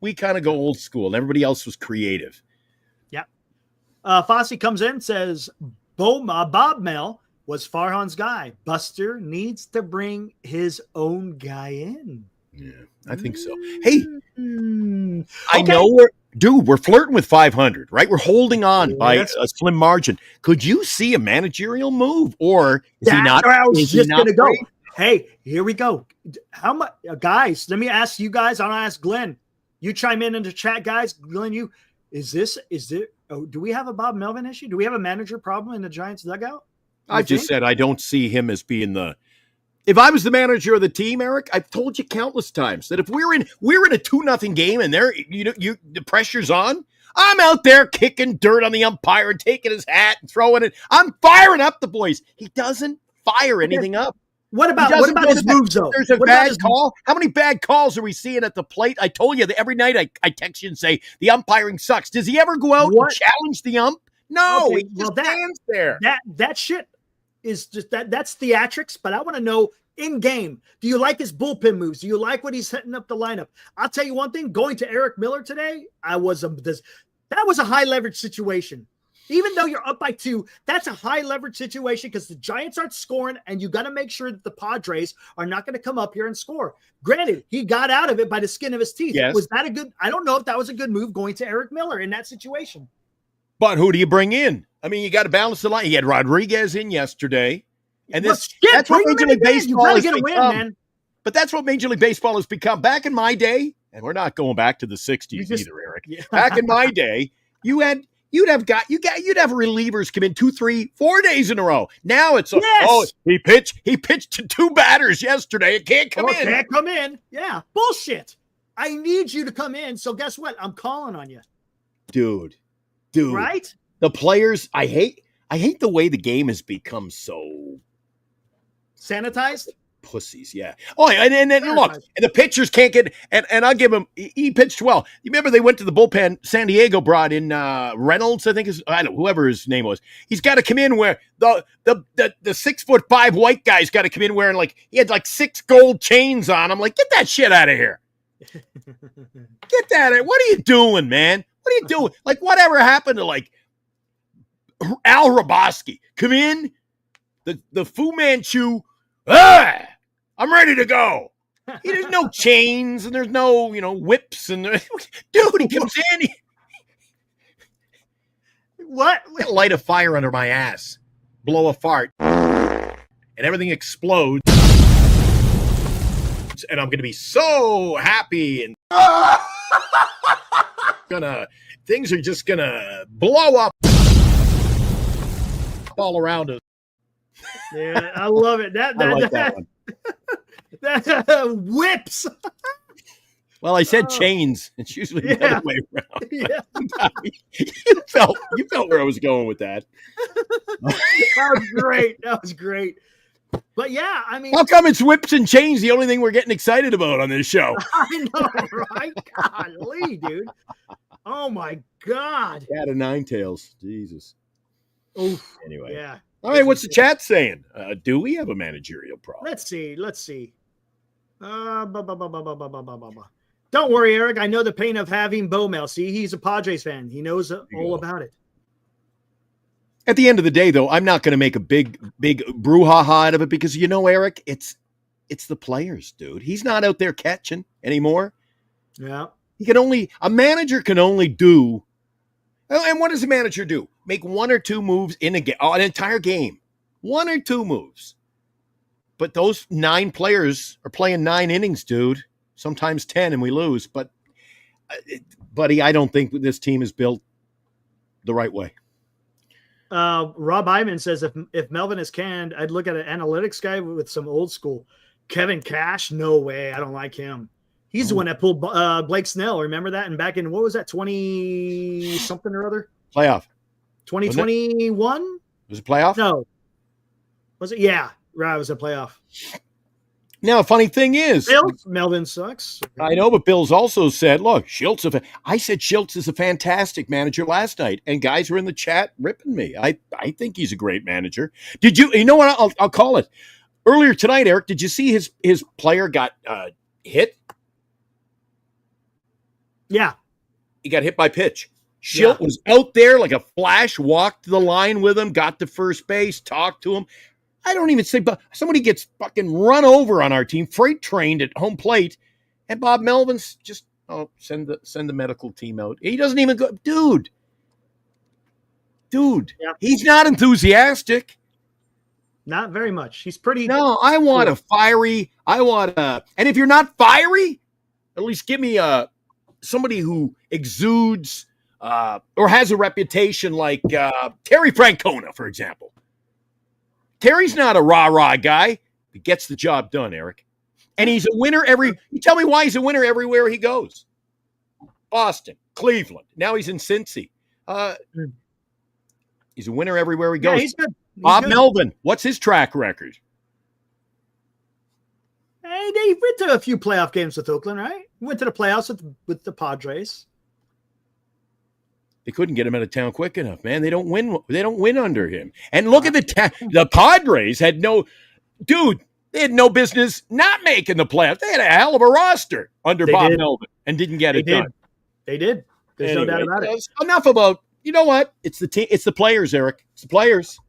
Speaker 2: We kind of go old school, and everybody else was creative.
Speaker 3: Yeah. Fosse comes in, says, Bob Mel was Farhan's guy. Buster needs to bring his own guy in.
Speaker 2: Yeah, I think so. Hey, I know we're flirting with 500, right? We're holding on by a slim margin. Could you see a managerial move, or is he not?
Speaker 3: I was just going to go. Hey, here we go. How much, guys? Let me ask you guys. I'll ask Glenn. You chime in the chat, guys. Glenn, do we have a Bob Melvin issue? Do we have a manager problem in the Giants dugout?
Speaker 2: I just said I don't see him as being the. If I was the manager of the team, Eric, I've told you countless times that if we're in a 2-0 game and the pressure's on, I'm out there kicking dirt on the umpire and taking his hat and throwing it. I'm firing up the boys. He doesn't fire anything up.
Speaker 3: What about his moves, though?
Speaker 2: There's a bad call. How many bad calls are we seeing at the plate? I told you that every night I text you and say the umpiring sucks. Does he ever go out and challenge the ump? No, he just stands there.
Speaker 3: That shit is just that's theatrics, but I want to know in game. Do you like his bullpen moves? Do you like what he's setting up the lineup? I'll tell you one thing, going to Eric Miller today, that was a high leverage situation. Even though you're up by 2, that's a high leverage situation because the Giants aren't scoring, and you got to make sure that the Padres are not going to come up here and score. Granted, he got out of it by the skin of his teeth.
Speaker 2: Yes.
Speaker 3: Was that a good? I don't know if that was a good move going to Eric Miller in that situation.
Speaker 2: But who do you bring in? I mean, you got to balance the line. He had Rodriguez in yesterday, and that's what Major League Baseball has become. Man. But that's what Major League Baseball has become. Back in my day, and we're not going back to the '60s either, Eric. Yeah. Back in my day, you'd have relievers come in 2, 3, 4 days in a row. Now it's he pitched to 2 batters yesterday. It can't come in.
Speaker 3: Can't come in. Yeah, bullshit. I need you to come in. So guess what? I'm calling on you,
Speaker 2: dude. dude.
Speaker 3: Right?
Speaker 2: The players, I hate the way the game has become so
Speaker 3: Sanitized?
Speaker 2: pussies. Yeah. Oh, and look, and the pitchers can't get, and I'll give him, he pitched well. You remember they went to the bullpen, San Diego brought in Reynolds, I think I don't know, whoever his name was. He's got to come in where the 6'5" white guy's got to come in wearing he had 6 gold chains on. I'm like, get that shit out of here. Get that. What are you doing, man? What are you doing? Whatever happened to Al Raboski? Come in, the Fu Manchu. I'm ready to go. There's no chains and there's no, whips and dude, he comes in.
Speaker 3: What?
Speaker 2: Light a fire under my ass, blow a fart, and everything explodes. And I'm gonna be so happy and things are just gonna blow up all around us.
Speaker 3: Yeah, I love it.
Speaker 2: I like that one.
Speaker 3: That whips.
Speaker 2: Well, I said chains. It's usually the other way around.
Speaker 3: Yeah.
Speaker 2: you felt where I was going with that.
Speaker 3: That was great. That was great. But yeah, I mean,
Speaker 2: how come it's whips and chains the only thing we're getting excited about on this show?
Speaker 3: I know, right? Golly, dude. Oh my God.
Speaker 2: Cat of nine tails. Jesus.
Speaker 3: Oof.
Speaker 2: Anyway.
Speaker 3: Yeah.
Speaker 2: All right, what's the chat saying? Do we have a managerial problem?
Speaker 3: Let's see. Don't worry, Eric. I know the pain of having Bo Mel. See, he's a Padres fan. He knows all about it.
Speaker 2: At the end of the day, though, I'm not going to make a big brouhaha out of it because, Eric, it's the players, dude. He's not out there catching anymore.
Speaker 3: Yeah.
Speaker 2: A manager can only do, and what does a manager do? Make 1 or 2 moves in an entire game. 1 or 2 moves. But those 9 players are playing 9 innings, dude. Sometimes 10 and we lose. But, buddy, I don't think this team is built the right way.
Speaker 3: Rob Iman says if Melvin is canned, I'd look at an analytics guy with some old school. Kevin Cash, no way. I don't like him. He's the one that pulled Blake Snell. Remember that? And back in, what was that, 20 something or other?
Speaker 2: Playoff.
Speaker 3: 2021?
Speaker 2: Was it playoff?
Speaker 3: No. Was it? Yeah. Right. It was a playoff.
Speaker 2: Now, a funny thing is,
Speaker 3: Melvin sucks.
Speaker 2: I know, but Bill's also said, look, I said Schultz is a fantastic manager last night, and guys were in the chat ripping me. I think he's a great manager. Did you know what? I'll call it. Earlier tonight, Eric, did you see his player got hit?
Speaker 3: Yeah.
Speaker 2: He got hit by pitch. Schilt was out there like a flash, walked the line with him, got to first base, talked to him. I don't even say, but somebody gets fucking run over on our team, freight trained at home plate, and Bob Melvin's just send the medical team out. He doesn't even go, dude. Yeah. He's not enthusiastic.
Speaker 3: Not very much. He's pretty.
Speaker 2: No, I want a fiery. And if you're not fiery, at least give me somebody who exudes or has a reputation like Terry Francona, for example. Terry's not a rah-rah guy. He gets the job done, Eric. And he's a winner you tell me why he's a winner everywhere he goes. Boston, Cleveland. Now he's in Cincy. He's a winner everywhere he goes.
Speaker 3: Yeah, he's good.
Speaker 2: Bob Melvin, what's his track record?
Speaker 3: Hey, they went to a few playoff games with Oakland, right? Went to the playoffs with the Padres.
Speaker 2: They couldn't get him out of town quick enough, man. They don't win under him. And look at the Padres had no business not making the playoffs. They had a hell of a roster under Bob Melvin and didn't get it done.
Speaker 3: They did. There's no doubt about it.
Speaker 2: Enough about, you know what? It's the team. It's the players, Eric. It's the players.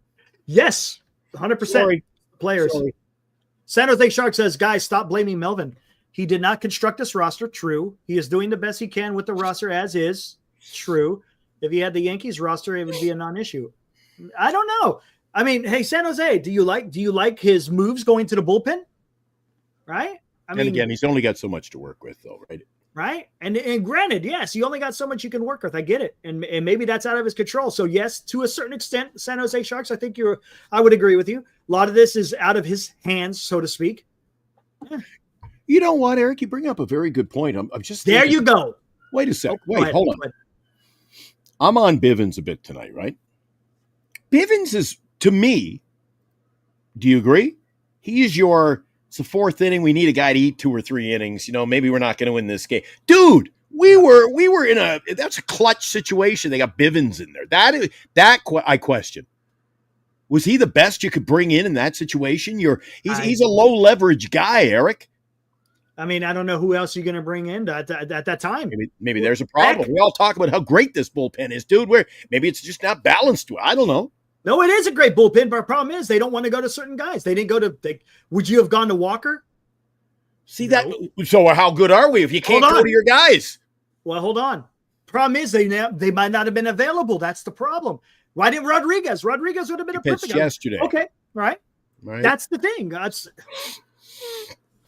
Speaker 3: Yes, 100%. Players.
Speaker 2: Sorry.
Speaker 3: San Jose Shark says, guys, stop blaming Melvin. He did not construct this roster. True. He is doing the best he can with the roster as is. True. If he had the Yankees roster, it would be a non-issue. I don't know. I mean, hey, San Jose, do you like his moves going to the bullpen? Right? I mean,
Speaker 2: again, he's only got so much to work with, though, right?
Speaker 3: Right? And granted, yes, you only got so much you can work with. I get it. And maybe that's out of his control. So, yes, to a certain extent, San Jose Sharks, I would agree with you. A lot of this is out of his hands, so to speak. Yeah.
Speaker 2: You know what, Eric? You bring up a very good point. I'm just
Speaker 3: there. You go.
Speaker 2: Wait a sec. Hold on. I'm on Bivens a bit tonight, right? Bivens is, to me, do you agree? It's the fourth inning. We need a guy to eat 2 or 3 innings. Maybe we're not going to win this game. Dude, we were that's a clutch situation. They got Bivens in there. I question. Was he the best you could bring in that situation? He's a low leverage guy, Eric.
Speaker 3: I mean, I don't know who else you're going to bring in at that time.
Speaker 2: Maybe there's a problem. We all talk about how great this bullpen is, dude. Maybe it's just not balanced. I don't know.
Speaker 3: No, it is a great bullpen, but the problem is they don't want to go to certain guys. They didn't go to. Would you have gone to Walker?
Speaker 2: See that? So how good are we if you can't go to your guys?
Speaker 3: Well, hold on. Problem is they might not have been available. That's the problem. Why didn't Rodriguez? Rodriguez would have been a perfect
Speaker 2: yesterday.
Speaker 3: Okay, right. That's the thing.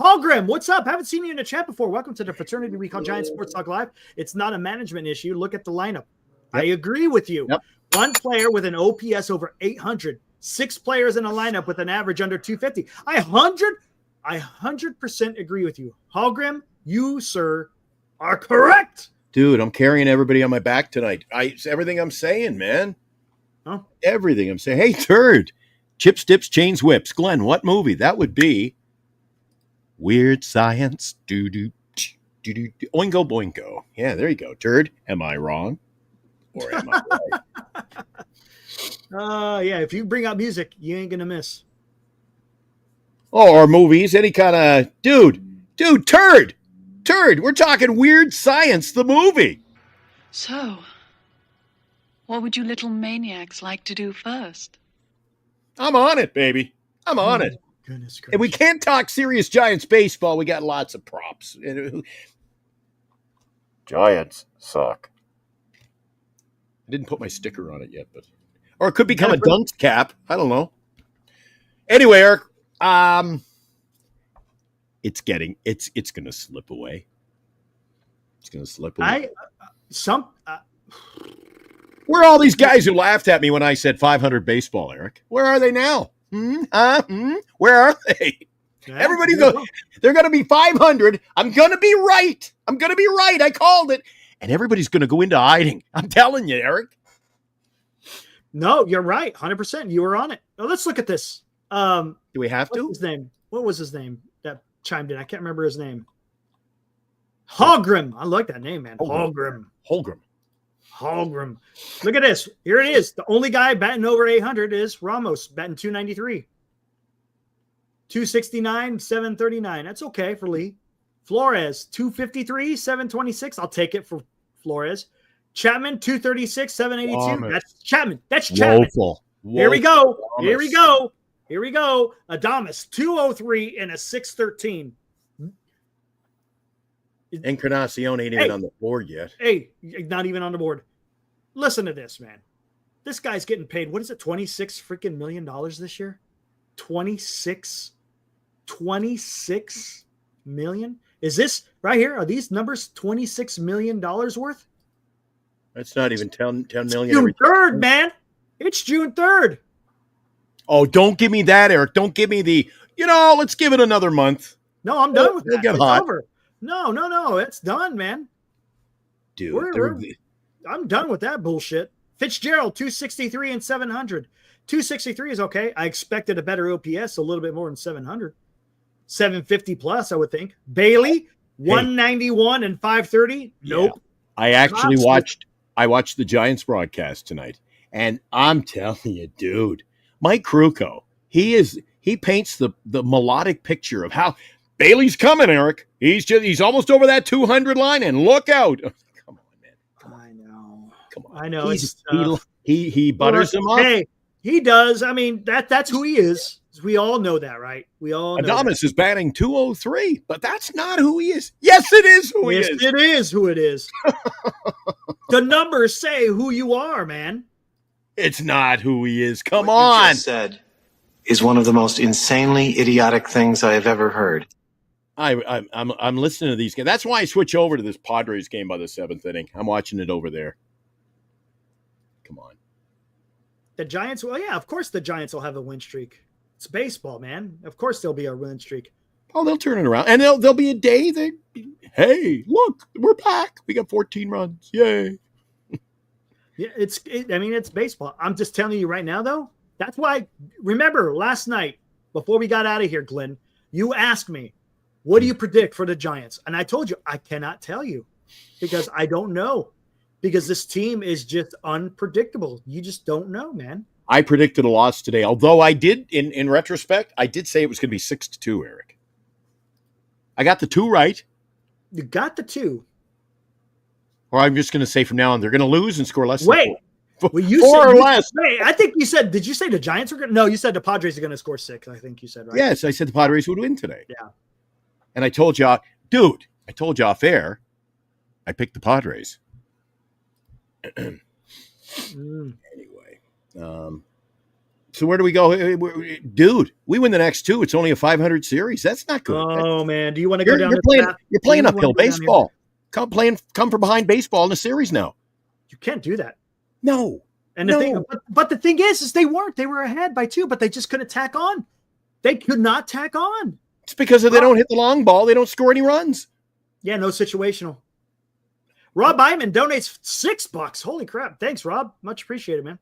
Speaker 3: Hallgrim, what's up? Haven't seen you in the chat before. Welcome to the Fraternity we call Giant Sports Talk Live. It's not a management issue. Look at the lineup. Yep. I agree with you. Yep. One player with an OPS over 800. 6 players in a lineup with an average under 250. I 100% agree with you. Hallgrim, you, sir, are correct.
Speaker 2: Dude, I'm carrying everybody on my back tonight. It's everything I'm saying, man.
Speaker 3: Huh?
Speaker 2: Everything I'm saying. Hey, third. Chips, Dips, Chains, Whips. Glenn, what movie? That would be Weird Science. Oingo boingo. Yeah, there you go. Turd. Am I wrong? Or am I right?
Speaker 3: Yeah, if you bring out music, you ain't gonna miss.
Speaker 2: Oh, or movies, any kind of dude, turd. We're talking Weird Science, the movie.
Speaker 5: So, what would you little maniacs like to do first?
Speaker 2: I'm on it, baby. I'm on it.
Speaker 3: Goodness gracious.
Speaker 2: And we can't talk serious Giants baseball. We got lots of props.
Speaker 4: Giants suck.
Speaker 2: I didn't put my sticker on it yet, or it could become a dunce cap. I don't know. Anyway, Eric, it's going to slip away. It's going to slip away. Where are all these guys who laughed at me when I said 500 baseball, Eric? Where are they now? Where are they?
Speaker 3: Yeah,
Speaker 2: Everybody goes, they're going to be 500. I'm going to be right. I called it. And everybody's going to go into hiding. I'm telling you, Eric.
Speaker 3: No, you're right. 100%. You were on it. Now, let's look at this.
Speaker 2: Do we have to?
Speaker 3: What's his name? What was his name that chimed in? I can't remember his name. Hallgrim. I like that name, man. Hallgrim. Look at this. Here it is. The only guy batting over 800 is Ramos, batting 293. 269, 739. That's okay for Lee. Flores, 253, 726. I'll take it for Flores. Chapman, 236, 782. That's Chapman.
Speaker 2: Woeful.
Speaker 3: Here we go. Adames, 203 and a 613.
Speaker 2: Encarnacion ain't even on the board yet.
Speaker 3: Hey, not even on the board. Listen to this, man. This guy's getting paid, what is it, $26 freaking million this year? 26 million? Is this right here? Are these numbers $26 million worth?
Speaker 2: That's not even 10 million.
Speaker 3: June 3rd, man. It's June 3rd.
Speaker 2: Oh, don't give me that, Eric. Don't give me the, let's give it another month.
Speaker 3: No, I'm done with that.
Speaker 2: Get hot.
Speaker 3: Over. No. It's done, man.
Speaker 2: Dude,
Speaker 3: I'm done with that bullshit. Fitzgerald, 263 and 700. 263 is okay. I expected a better OPS, a little bit more than 700. 750 plus, I would think. Bailey, 191 and 530. Nope.
Speaker 2: Yeah. I actually watched the Giants broadcast tonight, and I'm telling you, dude, Mike Krukow, he paints the melodic picture of how Bailey's coming, Eric. He's almost over that 200 line, and look out. Come on, man.
Speaker 3: I know.
Speaker 2: Come on.
Speaker 3: I know.
Speaker 2: He butters him up.
Speaker 3: Hey, he does. I mean, that's who he is. We all know that, right? We all know
Speaker 2: Adames is batting 203, but that's not who he is. Yes, it is who he is.
Speaker 3: Yes, it is who it is. The numbers say who you are, man.
Speaker 2: It's not who he is. Come
Speaker 6: what
Speaker 2: on.
Speaker 6: You just said is one of the most insanely idiotic things I have ever heard.
Speaker 2: I'm listening to these guys. That's why I switch over to this Padres game by the 7th inning. I'm watching it over there. Come on.
Speaker 3: The Giants, well, yeah, of course the Giants will have a win streak. It's baseball, man. Of course there'll be a win streak.
Speaker 2: Oh, they'll turn it around. And there'll be a day hey, look, we're back. We got 14 runs. Yay.
Speaker 3: Yeah, it's baseball. I'm just telling you right now, though. That's why. Remember last night before we got out of here, Glenn, you asked me, "What do you predict for the Giants?" And I told you I cannot tell you because I don't know. Because this team is just unpredictable. You just don't know, man.
Speaker 2: I predicted a loss today, although I did, in retrospect, I did say it was going to be 6-2, Eric. I got the 2 right.
Speaker 3: You got the 2.
Speaker 2: Or I'm just going to say from now on, they're going to lose and score less than
Speaker 3: Wait.
Speaker 2: 4.
Speaker 3: Well, you
Speaker 2: 4
Speaker 3: said,
Speaker 2: or less.
Speaker 3: Wait, I think you said, did you say the Giants are going to? No, you said the Padres are going to score 6. I think you said, right?
Speaker 2: Yes, I said the Padres would win today.
Speaker 3: Yeah.
Speaker 2: And I told you, dude, I told you off air, I picked the Padres. Anyway, so where do we go, dude? We win the next 2. It's only a 500 series. That's not good.
Speaker 3: Oh man, do you want to go down?
Speaker 2: You're playing uphill baseball. Come from behind baseball in a series now.
Speaker 3: You can't do that.
Speaker 2: No.
Speaker 3: And the thing, but the thing is they weren't. They were ahead by 2, but they just couldn't tack on. They could not tack on.
Speaker 2: It's because if they don't hit the long ball, they don't score any runs.
Speaker 3: Yeah, no situational. Rob Iman donates $6. Holy crap. Thanks, Rob. Much appreciated, man.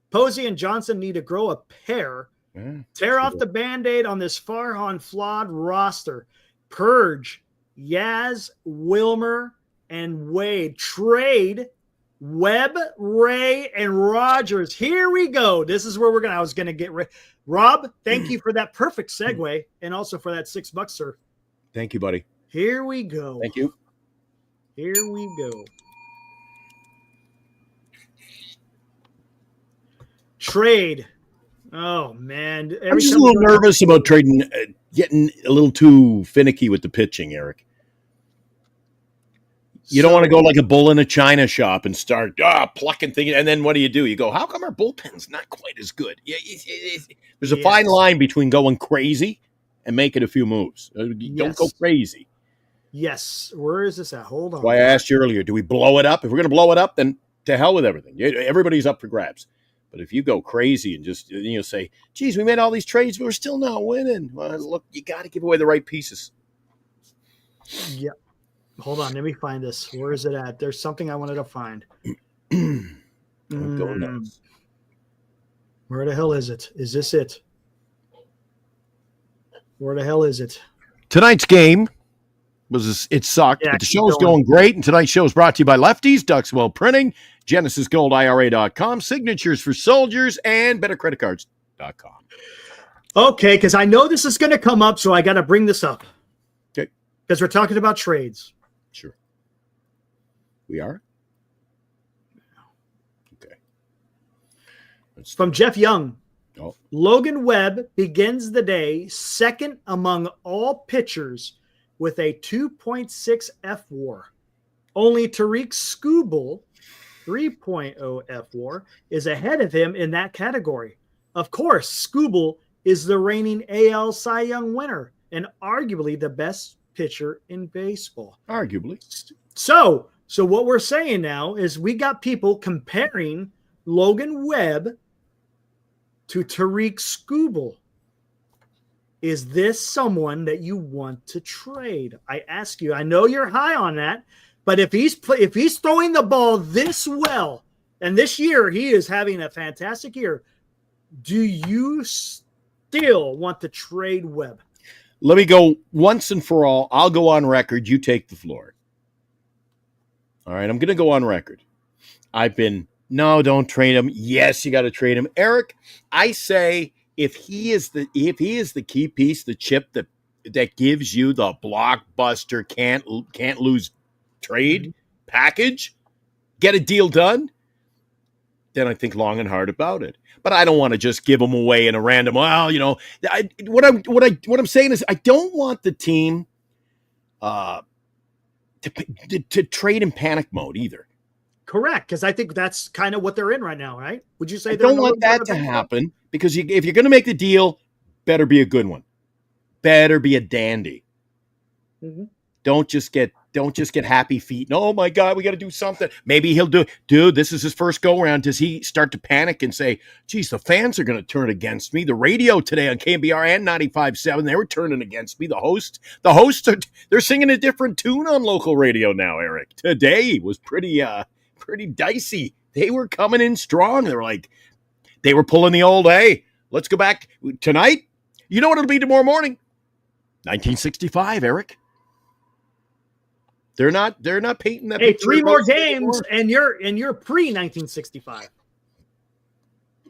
Speaker 3: Posey and Johnson need to grow a pair. Yeah, tear off the Band-Aid on this Farhan flawed roster. Purge, Yaz, Wilmer, and Wade. Trade Webb, Ray, and Rogers. Here we go. This is where I was going to get Rob, thank you for that perfect segue and also for that $6, sir.
Speaker 2: Thank you, buddy.
Speaker 3: Here we go.
Speaker 2: Thank you.
Speaker 3: Here we go. Trade. Oh, man.
Speaker 2: I'm just a little nervous about trading, getting a little too finicky with the pitching, Eric. You don't want to go like a bull in a china shop and start plucking things. And then what do? You go, how come our bullpen's not quite as good? There's a fine line between going crazy and making a few moves. Don't go crazy.
Speaker 3: Yes. Where is this at? Hold on.
Speaker 2: That's why I asked you earlier, do we blow it up? If we're going to blow it up, then to hell with everything. Everybody's up for grabs. But if you go crazy and just say, geez, we made all these trades, but we're still not winning. Well, look, you got to give away the right pieces.
Speaker 3: Yeah. Hold on. Let me find this. Where is it at? There's something I wanted to find.
Speaker 2: Go nuts.
Speaker 3: Where the hell is it? Is this it? Where the hell is it?
Speaker 2: Tonight's game it sucked, but the show's going great. And tonight's show is brought to you by Lefties, Duxwell Printing, GenesisGoldIRA.com, Signatures for Soldiers, and BetterCreditCards.com.
Speaker 3: Okay, because I know this is going to come up, so I got to bring this up.
Speaker 2: Okay.
Speaker 3: Because we're talking about trades.
Speaker 2: Sure. We are? Okay.
Speaker 3: From Jeff Young.
Speaker 2: Oh.
Speaker 3: Logan Webb begins the day second among all pitchers with a 2.6 F-WAR. Only Tariq Skubal, 3.0 F-WAR, is ahead of him in that category. Of course, Skubal is the reigning AL Cy Young winner and arguably the best pitcher in baseball.
Speaker 2: Arguably.
Speaker 3: So what we're saying now is we got people comparing Logan Webb to Tariq Skubal. Is this someone that you want to trade? I ask you. I know you're high on that, but if he's throwing the ball this well, and this year he is having a fantastic year, do you still want to trade Webb?
Speaker 2: Let me go once and for all. I'll go on record. You take the floor. All right, I'm going to go on record. No, don't trade him. Yes, you got to trade him. Eric, I say if he is the key piece, the chip that gives you the blockbuster can't lose trade package, get a deal done, then I think long and hard about it. But I don't want to just give him away in a random. Well, what I'm saying is I don't want the team to trade in panic mode either.
Speaker 3: Correct, because I think that's kind of what they're in right now, right? Would you say?
Speaker 2: I don't want that to happen because if you're going to make the deal, better be a good one. Better be a dandy. Mm-hmm. Don't just get happy feet. And, oh my God, we got to do something. Maybe he'll do. Dude, this is his first go around. Does he start to panic and say, "Geez, the fans are going to turn against me"? The radio today on KBR and 95.7, they were turning against me. The hosts they're singing a different tune on local radio now. Eric, today was pretty dicey They were coming in strong. They were pulling the old, hey, let's go back tonight. You know what it'll be tomorrow morning? 1965, Eric. They're not painting that.
Speaker 3: Hey, 3 more games, and you're pre 1965.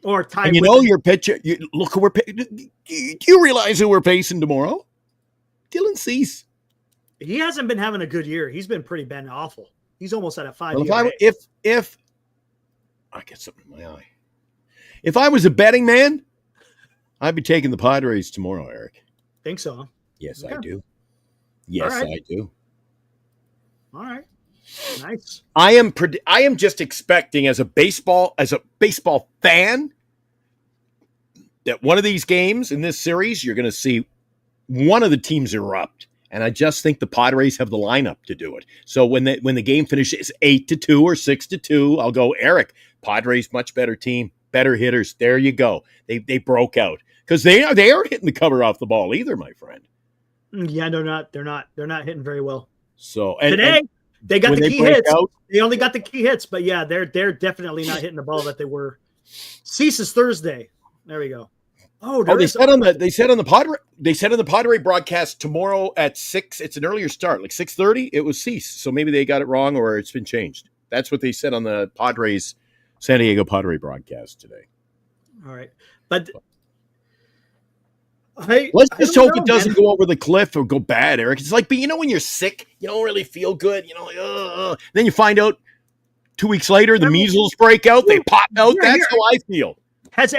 Speaker 3: Or tied.
Speaker 2: And your pitcher. Look who we're. Do you realize who we're facing tomorrow? Dylan Cease.
Speaker 3: He hasn't been having a good year. He's been pretty bad and awful. He's almost at a 5.
Speaker 2: Well, if I get something in my eye, if I was a betting man, I'd be taking the Padres tomorrow, Eric.
Speaker 3: Think so?
Speaker 2: Yes,
Speaker 3: Okay.
Speaker 2: I do. Yes,
Speaker 3: right.
Speaker 2: I do.
Speaker 3: All right. Nice.
Speaker 2: I am just expecting as a baseball fan that one of these games in this series you're going to see one of the teams erupt, and I just think the Padres have the lineup to do it. So when the game finishes 8-2 or 6-2, I'll go, Eric, Padres much better team, better hitters. There you go. They broke out because they aren't hitting the cover off the ball either, my friend.
Speaker 3: Yeah, they're not hitting very well.
Speaker 2: So
Speaker 3: today they got the key hits.
Speaker 2: Out,
Speaker 3: they only got the key hits, but yeah, they're definitely not hitting the ball that they were. Cease is Thursday. There we go. They said on the Padre broadcast tomorrow at 6. It's an earlier start, like 6:30. It was Cease, so maybe they got it wrong or it's been changed. That's what they said on the Padres San Diego Padre broadcast today. All right, but
Speaker 2: let's just hope it doesn't go over the cliff or go bad, Eric. It's like, when you're sick, you don't really feel good. Then you find out 2 weeks later the measles break out, they pop out. That's how I feel.
Speaker 3: Has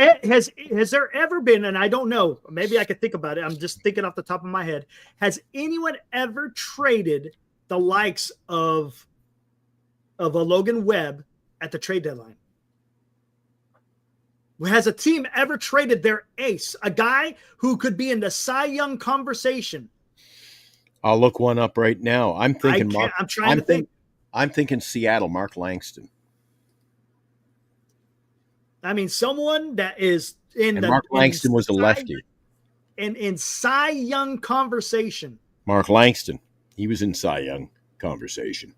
Speaker 3: there ever been, and I don't know, maybe I could think about it. I'm just thinking off the top of my head. Has anyone ever traded the likes of a Logan Webb at the trade deadline? Has a team ever traded their ace, a guy who could be in the Cy Young conversation?
Speaker 2: I'll look one up right now. I'm thinking I'm thinking Seattle, Mark Langston.
Speaker 3: I mean, someone that is in
Speaker 2: and Mark Langston was a lefty.
Speaker 3: In Cy Young conversation.
Speaker 2: Mark Langston. He was in Cy Young conversation.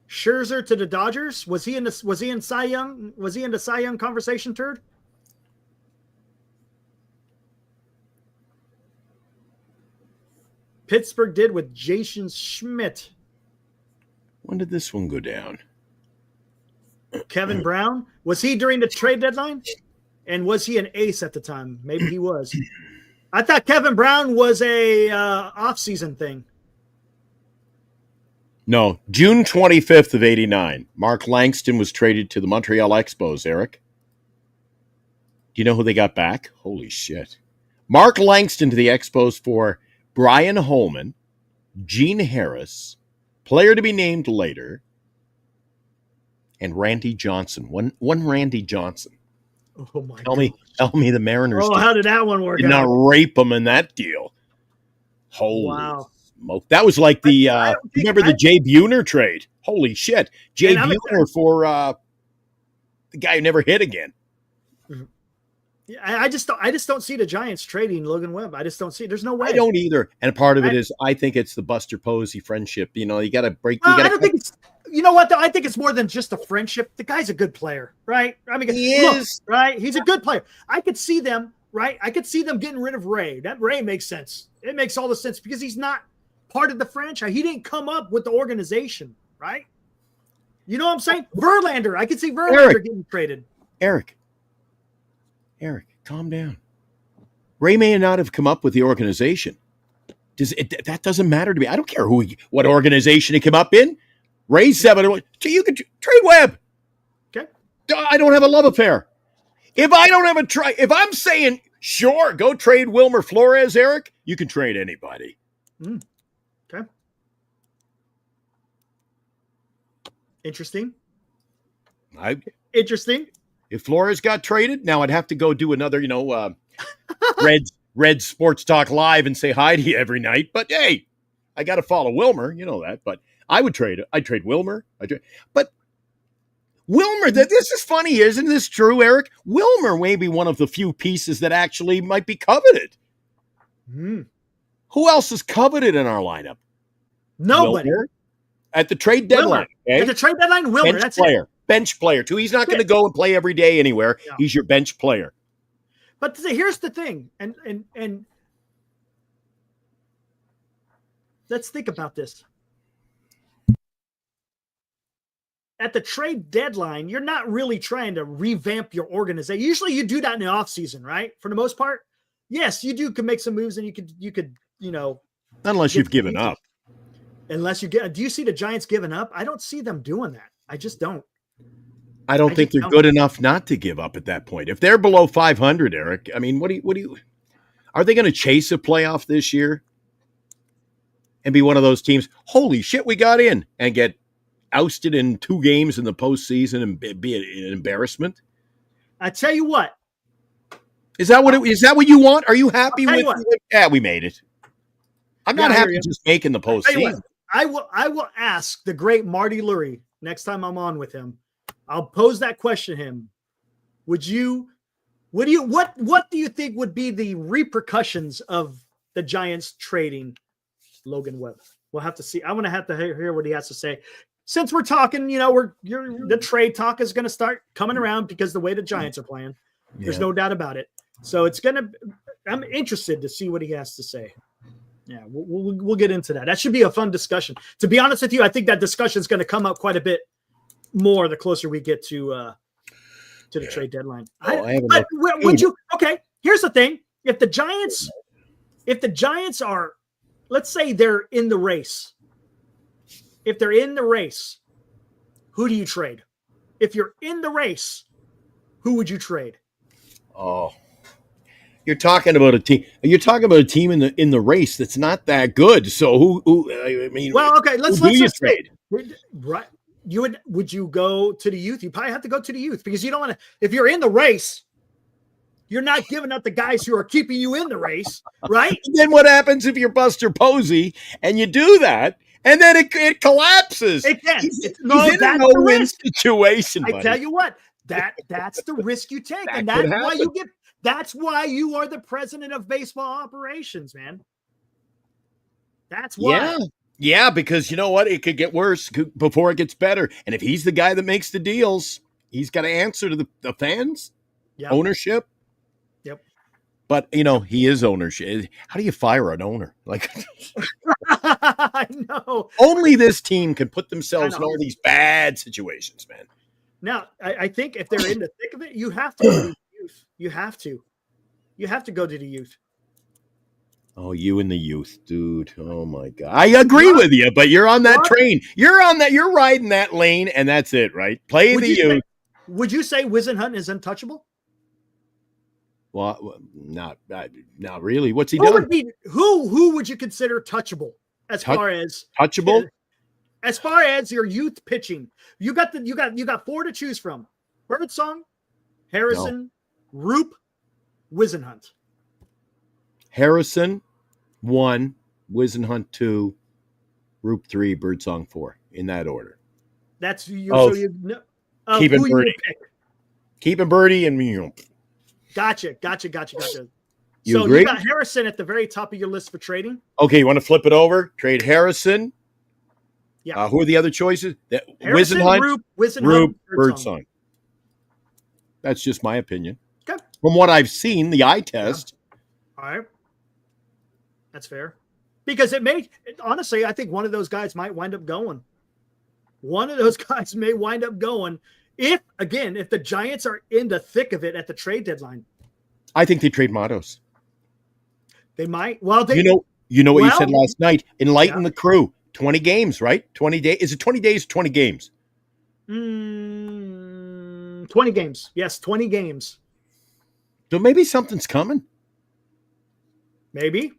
Speaker 3: Scherzer to the Dodgers. Was he in Cy Young? Was he in the Cy Young conversation, Turd? Pittsburgh did with Jason Schmidt.
Speaker 2: When did this one go down?
Speaker 3: Kevin Brown. Was he during the trade deadline? And was he an ace at the time? Maybe he was. I thought Kevin Brown was a off-season thing.
Speaker 2: No, June 25th of 89. Mark Langston was traded to the Montreal Expos, Eric. Do you know who they got back? Holy shit. Mark Langston to the Expos for Brian Holman, Gene Harris, player to be named later, and Randy Johnson. One Randy Johnson.
Speaker 3: Oh my
Speaker 2: God. Tell me the Mariners.
Speaker 3: Oh, how did that one work
Speaker 2: did
Speaker 3: out?
Speaker 2: Not rape him in that deal. Holy
Speaker 3: wow.
Speaker 2: smoke. That was like remember the Jay Buhner trade? Holy shit. Jay Buhner for the guy who never hit again.
Speaker 3: Yeah, I just don't see the Giants trading Logan Webb. I just don't see it. There's no way.
Speaker 2: I don't either. And part of it is I think it's the Buster Posey friendship. You got to break.
Speaker 3: I don't think it's. You know what? Though? I think it's more than just a friendship. The guy's a good player, right? I mean,
Speaker 2: he is,
Speaker 3: right? He's a good player. I could see them, right? I could see them getting rid of Ray. That Ray makes sense. It makes all the sense because he's not part of the franchise. He didn't come up with the organization, right? You know what I'm saying? Verlander. I could see Verlander getting traded.
Speaker 2: Eric, calm down. Ray may not have come up with the organization. That doesn't matter to me. I don't care what organization he came up in. Ray's 7-1. So you can trade Webb.
Speaker 3: Okay.
Speaker 2: I don't have a love affair. If I'm saying, sure, go trade Wilmer Flores, Eric, you can trade anybody.
Speaker 3: Okay. Interesting. Interesting.
Speaker 2: If Flores got traded, now I'd have to go do another, Red Sports Talk Live and say hi to you every night. But hey, I got to follow Wilmer, you know that. But I would trade it. I'd trade Wilmer. But Wilmer, this is funny, isn't this true, Eric? Wilmer may be one of the few pieces that actually might be coveted. Who else is coveted in our lineup?
Speaker 3: Nobody.
Speaker 2: Wilmer. At the trade deadline.
Speaker 3: Okay? At the trade deadline, Wilmer.
Speaker 2: Bench
Speaker 3: That's
Speaker 2: player.
Speaker 3: it.
Speaker 2: bench player too. He's not going to go and play every day anywhere.
Speaker 3: No.
Speaker 2: He's your bench player.
Speaker 3: But here's the thing, and let's think about this. At the trade deadline, you're not really trying to revamp your organization. Usually you do that in the offseason, right? For the most part. Yes, you do can make some moves and you could,
Speaker 2: Unless you've given up.
Speaker 3: Unless you do you see the Giants giving up? I don't see them doing that. I just don't.
Speaker 2: I don't think they're good enough not to give up at that point. If they're below 500, Eric, I mean, what do you are they going to chase a playoff this year and be one of those teams? Holy shit, we got in and get ousted in 2 games in the postseason and be an embarrassment.
Speaker 3: I tell you what.
Speaker 2: Is that what you want? Are you happy with it? Yeah, we made it. I'm not happy just making the postseason.
Speaker 3: I will ask the great Marty Lurie next time I'm on with him. I'll pose that question to him. What do you think would be the repercussions of the Giants trading Logan Webb? We'll have to see. I'm going to have to hear what he has to say. Since we're talking, the trade talk is going to start coming around because the way the Giants are playing, there's no doubt about it. So I'm interested to see what he has to say. Yeah, we'll get into that. That should be a fun discussion. To be honest with you, I think that discussion is going to come up quite a bit more the closer we get to the trade deadline. Okay, here's the thing. If the Giants are, let's say they're in the race. If they're in the race, who do you trade? If you're in the race, who would you trade?
Speaker 2: Oh, you're talking about a team. You're talking about a team in the race that's not that good. So who? I mean,
Speaker 3: well, okay. Let's
Speaker 2: trade.
Speaker 3: Right. Would you go to the youth? You probably have to go to the youth because you don't want to. If you're in the race, you're not giving up the guys who are keeping you in the race, right?
Speaker 2: And then what happens if you're Buster Posey and you do that? And then it collapses.
Speaker 3: It can.
Speaker 2: He's in a no-win situation.
Speaker 3: I tell you what, that's the risk you take, and that's why you are the president of baseball operations, man. That's why.
Speaker 2: Yeah, because you know what? It could get worse before it gets better. And if he's the guy that makes the deals, he's got to answer to the fans, ownership.
Speaker 3: Yep.
Speaker 2: But, he is ownership. How do you fire an owner? Like,
Speaker 3: I know.
Speaker 2: Only this team can put themselves in all these bad situations, man.
Speaker 3: Now, I think if they're in the thick of it, you have to go to the youth. You have to. You have to go to the youth.
Speaker 2: Oh, you and the youth, dude. Oh, my God. I agree with you, but you're on that train. You're riding that lane, and that's it, right? Play the youth.
Speaker 3: Would you say Wisenhunt is untouchable?
Speaker 2: Well, not really. What's he done?
Speaker 3: Who would you consider touchable as far as
Speaker 2: touchable?
Speaker 3: As far as your youth pitching, you got 4 to choose from: Birdsong, Harrison, Roop, Wisenhunt.
Speaker 2: Harrison 1, Wisenhunt 2, Roop 3, Birdsong 4, in that order.
Speaker 3: That's you.
Speaker 2: Keeping Birdie. Keeping Birdie and
Speaker 3: Gotcha.
Speaker 2: You agree?
Speaker 3: You got Harrison at the very top of your list for trading.
Speaker 2: Okay, you want to flip it over? Trade Harrison.
Speaker 3: Yeah.
Speaker 2: Who are the other choices?
Speaker 3: Wisenhunt,
Speaker 2: Roop, Birdsong. That's just my opinion.
Speaker 3: Okay.
Speaker 2: From what I've seen, the eye test.
Speaker 3: Yeah. All right. That's fair. Because honestly, I think one of those guys might wind up going. One of those guys may wind up going if the Giants are in the thick of it at the trade deadline.
Speaker 2: I think they trade Matos.
Speaker 3: They might. Well,
Speaker 2: you know what you said last night? Enlighten the crew. 20 games, right? 20 days. Is it 20 days, 20 games?
Speaker 3: 20 games. Yes, 20 games.
Speaker 2: So maybe something's coming.
Speaker 3: Maybe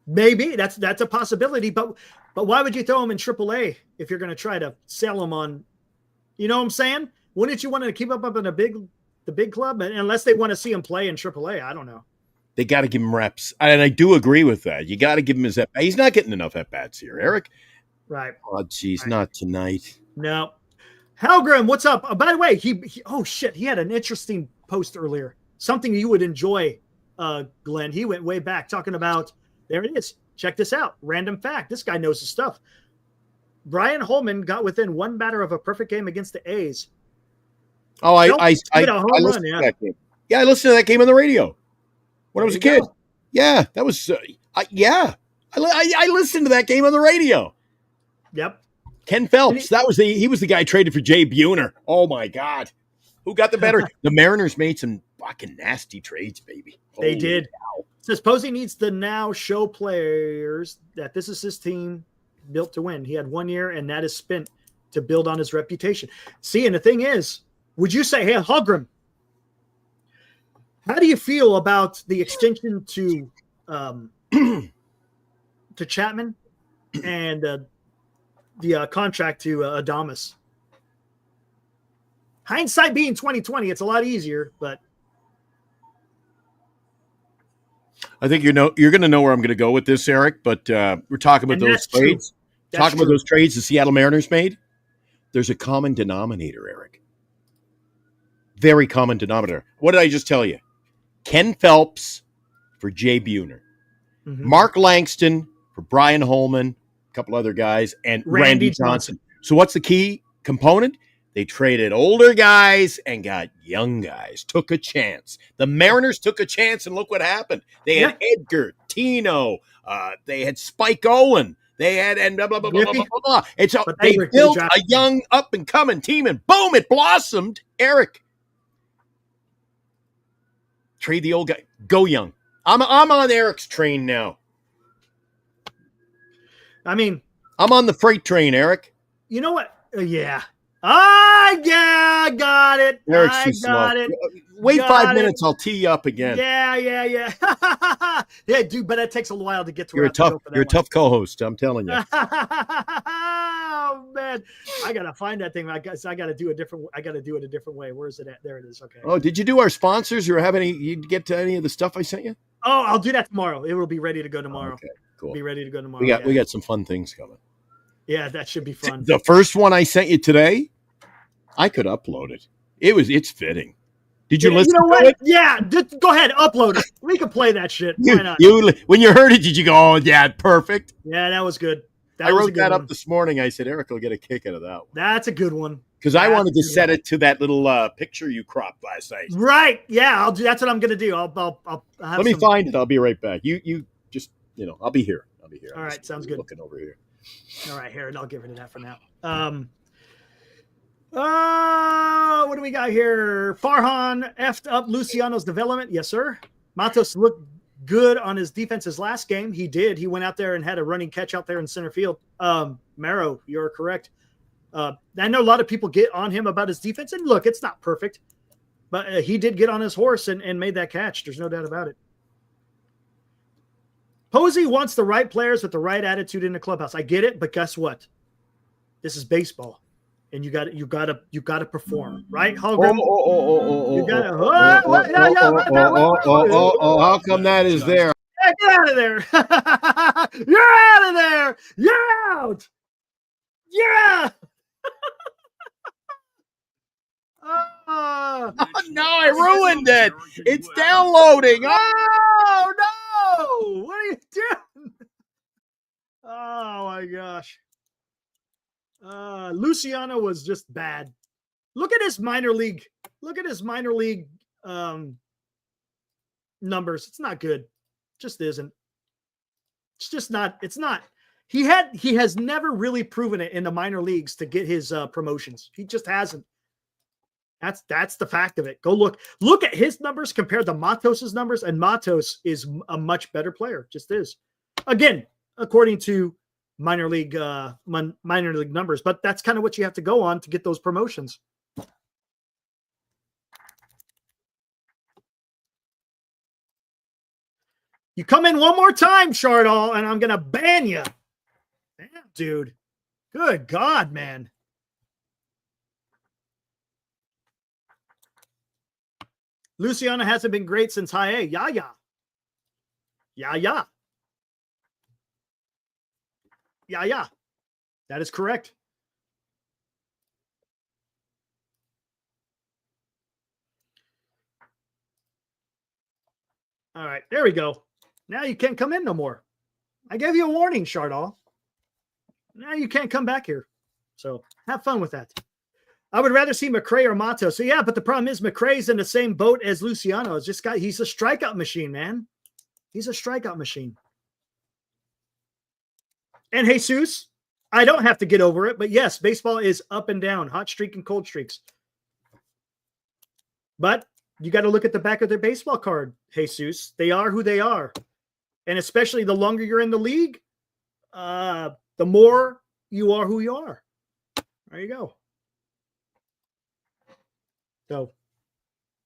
Speaker 3: that's a possibility. But why would you throw him in AAA if you're going to try to sell him on? You know what I'm saying? Wouldn't you want to keep up in the big club? Unless they want to see him play in AAA, I don't know.
Speaker 2: They got to give him reps, and I do agree with that. You got to give him his. He's not getting enough at bats here, Eric.
Speaker 3: Right.
Speaker 2: Oh, geez, right. Not tonight.
Speaker 3: No. Halgrim, what's up? By the way, he had an interesting post earlier. Something you would enjoy, Glenn. He went way back talking about. There it is. Check this out. Random fact. This guy knows his stuff. Brian Holman got within one batter of a perfect game against the A's.
Speaker 2: Oh, I
Speaker 3: hit a home run,
Speaker 2: listened to that game. Yeah, I listened to that game on the radio when I was a kid.
Speaker 3: Go.
Speaker 2: Yeah, that was I listened to that game on the radio.
Speaker 3: Yep.
Speaker 2: Ken Phelps, he was the guy traded for Jay Buhner. Oh my God, who got the better? The Mariners made some fucking nasty trades, baby.
Speaker 3: They did. Cow. Says Posey needs to now show players that this is his team built to win. He had 1 year, and that is spent to build on his reputation. See, and the thing is, would you say, hey, Hallgrim, how do you feel about the extension to Chapman and the contract to Adames? Hindsight being 2020, it's a lot easier, but
Speaker 2: I think you're going to know where I'm going to go with this, Eric. But we're talking about those trades. Talking about those trades the Seattle Mariners made. There's a common denominator, Eric. Very common denominator. What did I just tell you? Ken Phelps for Jay Buhner. Mm-hmm. Mark Langston for Brian Holman, a couple other guys, and Randy Johnson. So what's the key component? They traded older guys and got young guys. Took a chance. The Mariners took a chance, and look what happened. They had Edgar, Tino. They had Spike Owen. They had and blah, blah, blah, blah, blah, blah, blah. And so they built a young up-and-coming team, and boom, it blossomed. Eric, trade the old guy. Go young. I'm on Eric's train now.
Speaker 3: I mean,
Speaker 2: I'm on the freight train, Eric.
Speaker 3: You know what? Yeah. I got it.
Speaker 2: Eric's too slow. Wait 5 minutes. I'll tee you up again.
Speaker 3: Yeah. Yeah, dude, but it takes a while to get to
Speaker 2: You're a tough co-host, I'm telling you.
Speaker 3: Oh man. I gotta find that thing. I guess I gotta do it a different way. Where is it at? There it is. Okay.
Speaker 2: Oh, did you do our sponsors or you get to any of the stuff I sent you?
Speaker 3: Oh, I'll do that tomorrow. It will be ready to go tomorrow.
Speaker 2: Okay, cool.
Speaker 3: Be ready to go tomorrow.
Speaker 2: We got some fun things coming.
Speaker 3: Yeah, that should be fun.
Speaker 2: The first one I sent you today, I could upload it. It's fitting. Did you listen to it?
Speaker 3: Yeah, go ahead, upload it. We can play that shit. Why not?
Speaker 2: When you heard it, did you go, oh, yeah, perfect?
Speaker 3: Yeah, that was good.
Speaker 2: I wrote that up this morning. I said, Eric will get a kick out of that one.
Speaker 3: That's a good one.
Speaker 2: Because I wanted to set it to that little picture you cropped last night.
Speaker 3: Right. Yeah, I'll do. That's what I'm going to do. I'll
Speaker 2: let me find it. I'll be right back. You just, I'll be here.
Speaker 3: All right, sounds good.
Speaker 2: Looking over here.
Speaker 3: All right, here, and I'll give her to that for now. What do we got here? Farhan effed up Luciano's development. Yes, sir. Matos looked good on his defense's last game. He did. He went out there and had a running catch out there in center field. Marrow, you're correct. I know a lot of people get on him about his defense, and look, it's not perfect, but he did get on his horse and made that catch. There's no doubt about it. Posey wants the right players with the right attitude in the clubhouse. I get it, but guess what? This is baseball, and you got to perform, right? Hallgrim?
Speaker 2: How come that is there?
Speaker 3: Yeah, get out of there! You're out of there! You're out! You're out!
Speaker 2: No, I ruined it. It's downloading.
Speaker 3: Oh no! What are you doing? Oh my gosh. Luciano was just bad. Look at his minor league. Numbers. It's not good. Just isn't. It's just not. It's not. He has never really proven it in the minor leagues to get his promotions. He just hasn't. That's the fact of it. Go look at his numbers compared to Matos's numbers, and Matos is a much better player. Just is. Again, according to minor league numbers, but that's kind of what you have to go on to get those promotions. You come in one more time, Shardall, and I'm gonna ban you. Damn, dude. Good God, man. Luciano hasn't been great since high A. Yeah. That is correct. All right, there we go. Now you can't come in no more. I gave you a warning, Shardall. Now you can't come back here. So have fun with that. I would rather see McRae or Mato. So yeah, but the problem is McRae's in the same boat as Luciano. He's a strikeout machine, man. He's a strikeout machine. And Jesus, I don't have to get over it, but yes, baseball is up and down, hot streak and cold streaks. But you got to look at the back of their baseball card, Jesus. They are who they are. And especially the longer you're in the league, the more you are who you are. There you go. So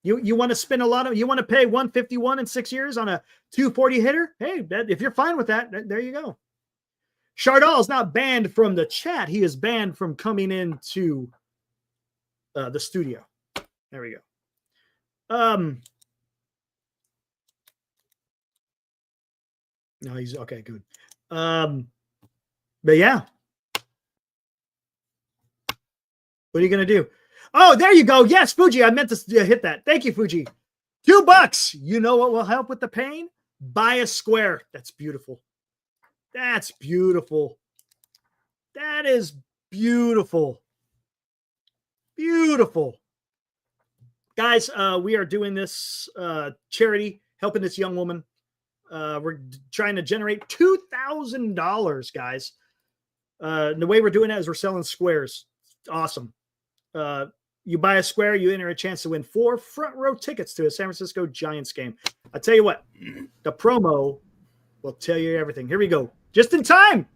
Speaker 3: you want to spend you want to pay 151 in 6 years on a 240 hitter? Hey, if you're fine with that, there you go. Chardal is not banned from the chat. He is banned from coming into the studio. There we go. No, he's okay. Good. But yeah. What are you going to do? Oh, there you go. Yes, Fuji. I meant to hit that. Thank you, Fuji. $2. You know what will help with the pain? Buy a square. That's beautiful. That's beautiful. That is beautiful. Beautiful. Guys, we are doing this charity, helping this young woman. We're trying to generate $2,000, guys. The way we're doing that is we're selling squares. Awesome. You buy a square, you enter a chance to win 4 front row tickets to a San Francisco Giants game. I tell you what, the promo will tell you everything. Here we go. Just in time.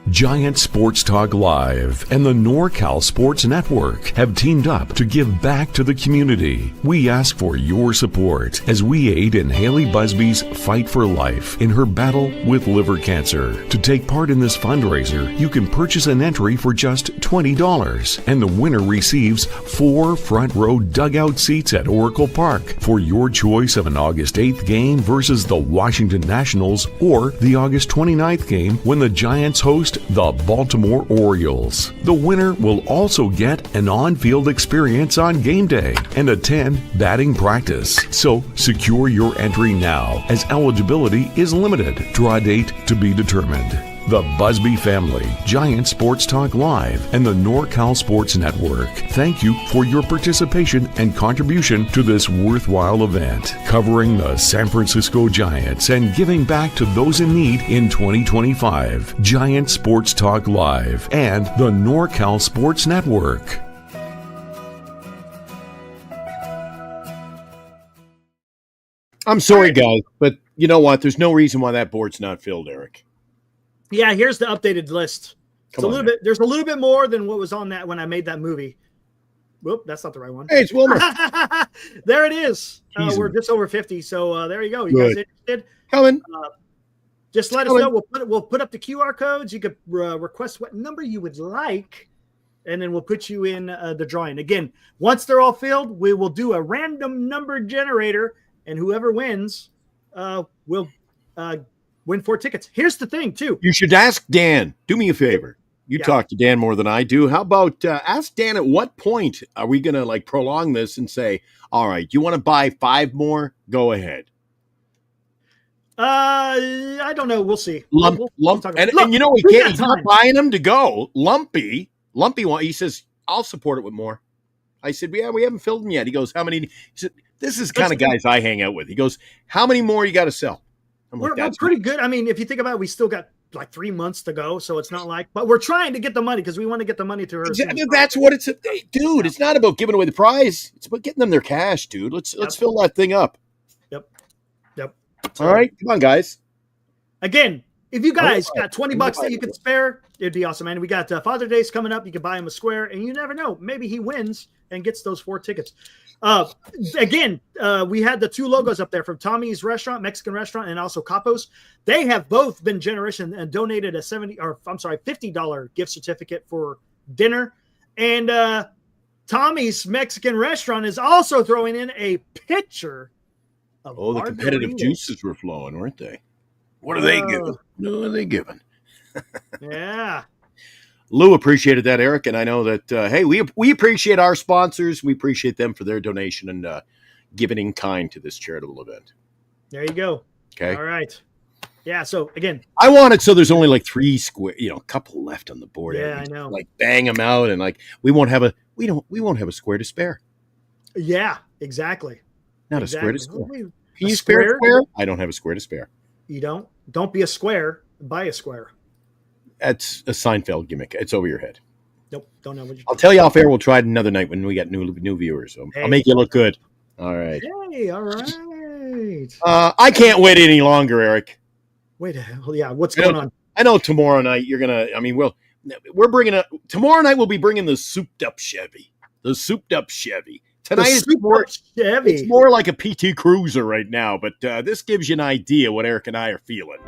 Speaker 1: Giant Sports Talk Live and the NorCal Sports Network have teamed up to give back to the community. We ask for your support as we aid in Haley Busby's fight for life in her battle with liver cancer. To take part in this fundraiser, you can purchase an entry for just $20, and the winner receives 4 front row dugout seats at Oracle Park for your choice of an August 8th game versus the Washington Nationals or the August 29th game when the Giants host the Baltimore Orioles. The winner will also get an on-field experience on game day and attend batting practice. So secure your entry now, as eligibility is limited. Draw date to be determined. The Busby family, Giant Sports Talk Live, and the NorCal Sports Network thank you for your participation and contribution to this worthwhile event, covering the San Francisco Giants and giving back to those in need in 2025. Giant Sports Talk Live and the NorCal Sports Network.
Speaker 2: I'm sorry, guys, but you know what? There's no reason why that board's not filled, Eric.
Speaker 3: Yeah, here's the updated list. It's there's a little bit more than what was on that when I made that movie. Whoop, that's not the right one.
Speaker 2: Hey, it's Wilmer.
Speaker 3: There it is. We're just over 50. So there you go. You guys interested?
Speaker 2: Coming.
Speaker 3: Just let us know. We'll put up the QR codes. You could request what number you would like, and then we'll put you in the drawing. Again, once they're all filled, we will do a random number generator, and whoever wins will win 4 tickets. Here's the thing, too.
Speaker 2: You should ask Dan. Do me a favor. You talk to Dan more than I do. How about ask Dan at what point are we going to prolong this and say, all right, you want to buy 5 more? Go ahead.
Speaker 3: I don't know. We'll see.
Speaker 2: Lump. And you know, he's not buying them to go. Lumpy, he says, I'll support it with more. I said, yeah, we haven't filled them yet. He goes, how many? He said, this is the kind of guys I hang out with. He goes, how many more you got to sell?
Speaker 3: We're pretty good. I mean, if you think about it, we still got 3 months to go, so it's not but we're trying to get the money because we want to get the money to her.
Speaker 2: That's what it's, dude. It's not about giving away the prize. It's about getting them their cash, dude. Let's fill that thing up. Yep. So, all right, come on, guys.
Speaker 3: Again, if you guys got $20 that you could spare, it'd be awesome, man. We got Father's Day's coming up. You can buy him a square, and you never know. Maybe he wins and gets those 4 tickets. Again, we had the 2 logos up there from Tommy's Restaurant, Mexican Restaurant, and also Capos. They have both been generous and donated a $50 gift certificate for dinner. And Tommy's Mexican Restaurant is also throwing in a pitcher of
Speaker 2: the competitive juices were flowing, weren't they? What are they giving? What are they giving?
Speaker 3: Yeah.
Speaker 2: Lou appreciated that, Eric, and I know that, hey, we appreciate our sponsors. We appreciate them for their donation and giving in kind to this charitable event.
Speaker 3: There you go.
Speaker 2: Okay.
Speaker 3: All right. Yeah. So again,
Speaker 2: I want it so there's only like 3 square, a couple left on the board.
Speaker 3: Yeah,
Speaker 2: and
Speaker 3: I know.
Speaker 2: Like bang them out, and like we won't have a square to spare.
Speaker 3: yeah, exactly.
Speaker 2: Not a square to
Speaker 3: Exactly.
Speaker 2: spare.
Speaker 3: Can
Speaker 2: Can you spare a square? I don't have a square to spare.
Speaker 3: You don't? Don't be a square. Buy a square.
Speaker 2: That's a Seinfeld gimmick. It's over your head.
Speaker 3: Nope. Don't know what you're
Speaker 2: I'll tell you off air. We'll try it another night when we get new viewers. So
Speaker 3: Hey.
Speaker 2: I'll make you look good. All right.
Speaker 3: Hey, all right.
Speaker 2: I can't wait any longer, Eric.
Speaker 3: Wait, yeah. What's going on?
Speaker 2: I know tomorrow night you're gonna. I mean, we're bringing tomorrow night. We'll be bringing the souped up Chevy. The souped up Chevy. Tonight is more
Speaker 3: Chevy.
Speaker 2: It's more like a PT Cruiser right now, but this gives you an idea what Eric and I are feeling.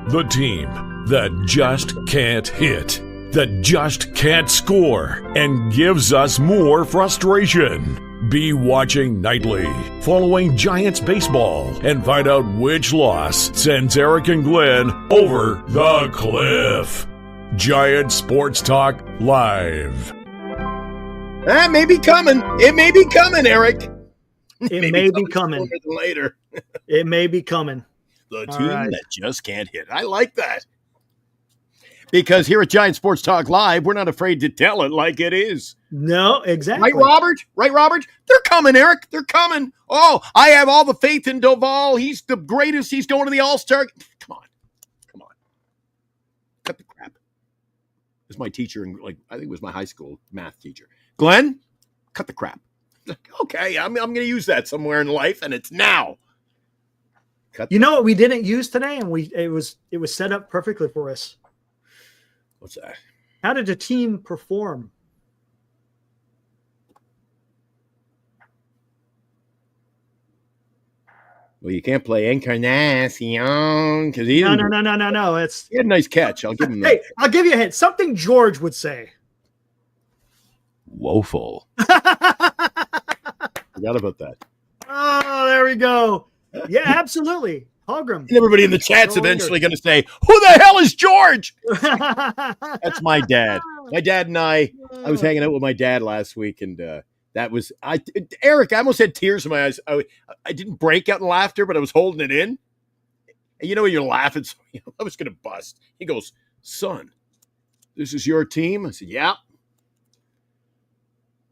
Speaker 1: The team that just can't hit, that just can't score, and gives us more frustration. Be watching nightly, following Giants baseball, and find out which loss sends Eric and Glenn over the cliff. Giant Sports Talk Live.
Speaker 2: That may be coming. It may be coming, Eric.
Speaker 3: It may be coming.
Speaker 2: Sooner than later.
Speaker 3: It may be coming.
Speaker 2: The team that just can't hit. I like that. Because here at Giant Sports Talk Live, we're not afraid to tell it like it is.
Speaker 3: No, exactly.
Speaker 2: Right, Robert? Right, Robert? They're coming, Eric. They're coming. Oh, I have all the faith in Doval. He's the greatest. He's going to the All-Star. Come on. Cut the crap. This is my teacher, and I think it was my high school math teacher. Glenn, cut the crap. Okay, I'm going to use that somewhere in life, and it's now.
Speaker 3: You know what we didn't use today, and it was set up perfectly for us.
Speaker 2: What's that?
Speaker 3: How did the team perform?
Speaker 2: Well, you can't play Encarnacion because he
Speaker 3: No. It's
Speaker 2: he had a nice catch. I'll give him that.
Speaker 3: Hey, I'll give you a hint. Something George would say.
Speaker 2: Woeful. Forgot about that.
Speaker 3: Oh, there we go. Yeah, absolutely. Holgram.
Speaker 2: And everybody in the chat's eventually going to say, "Who the hell is George?" That's my dad. My dad and I was hanging out with my dad last week, and that was Eric. I almost had tears in my eyes. I didn't break out in laughter, but I was holding it in. And when you're laughing, so I was going to bust. He goes, "Son, this is your team?" I said, "Yeah."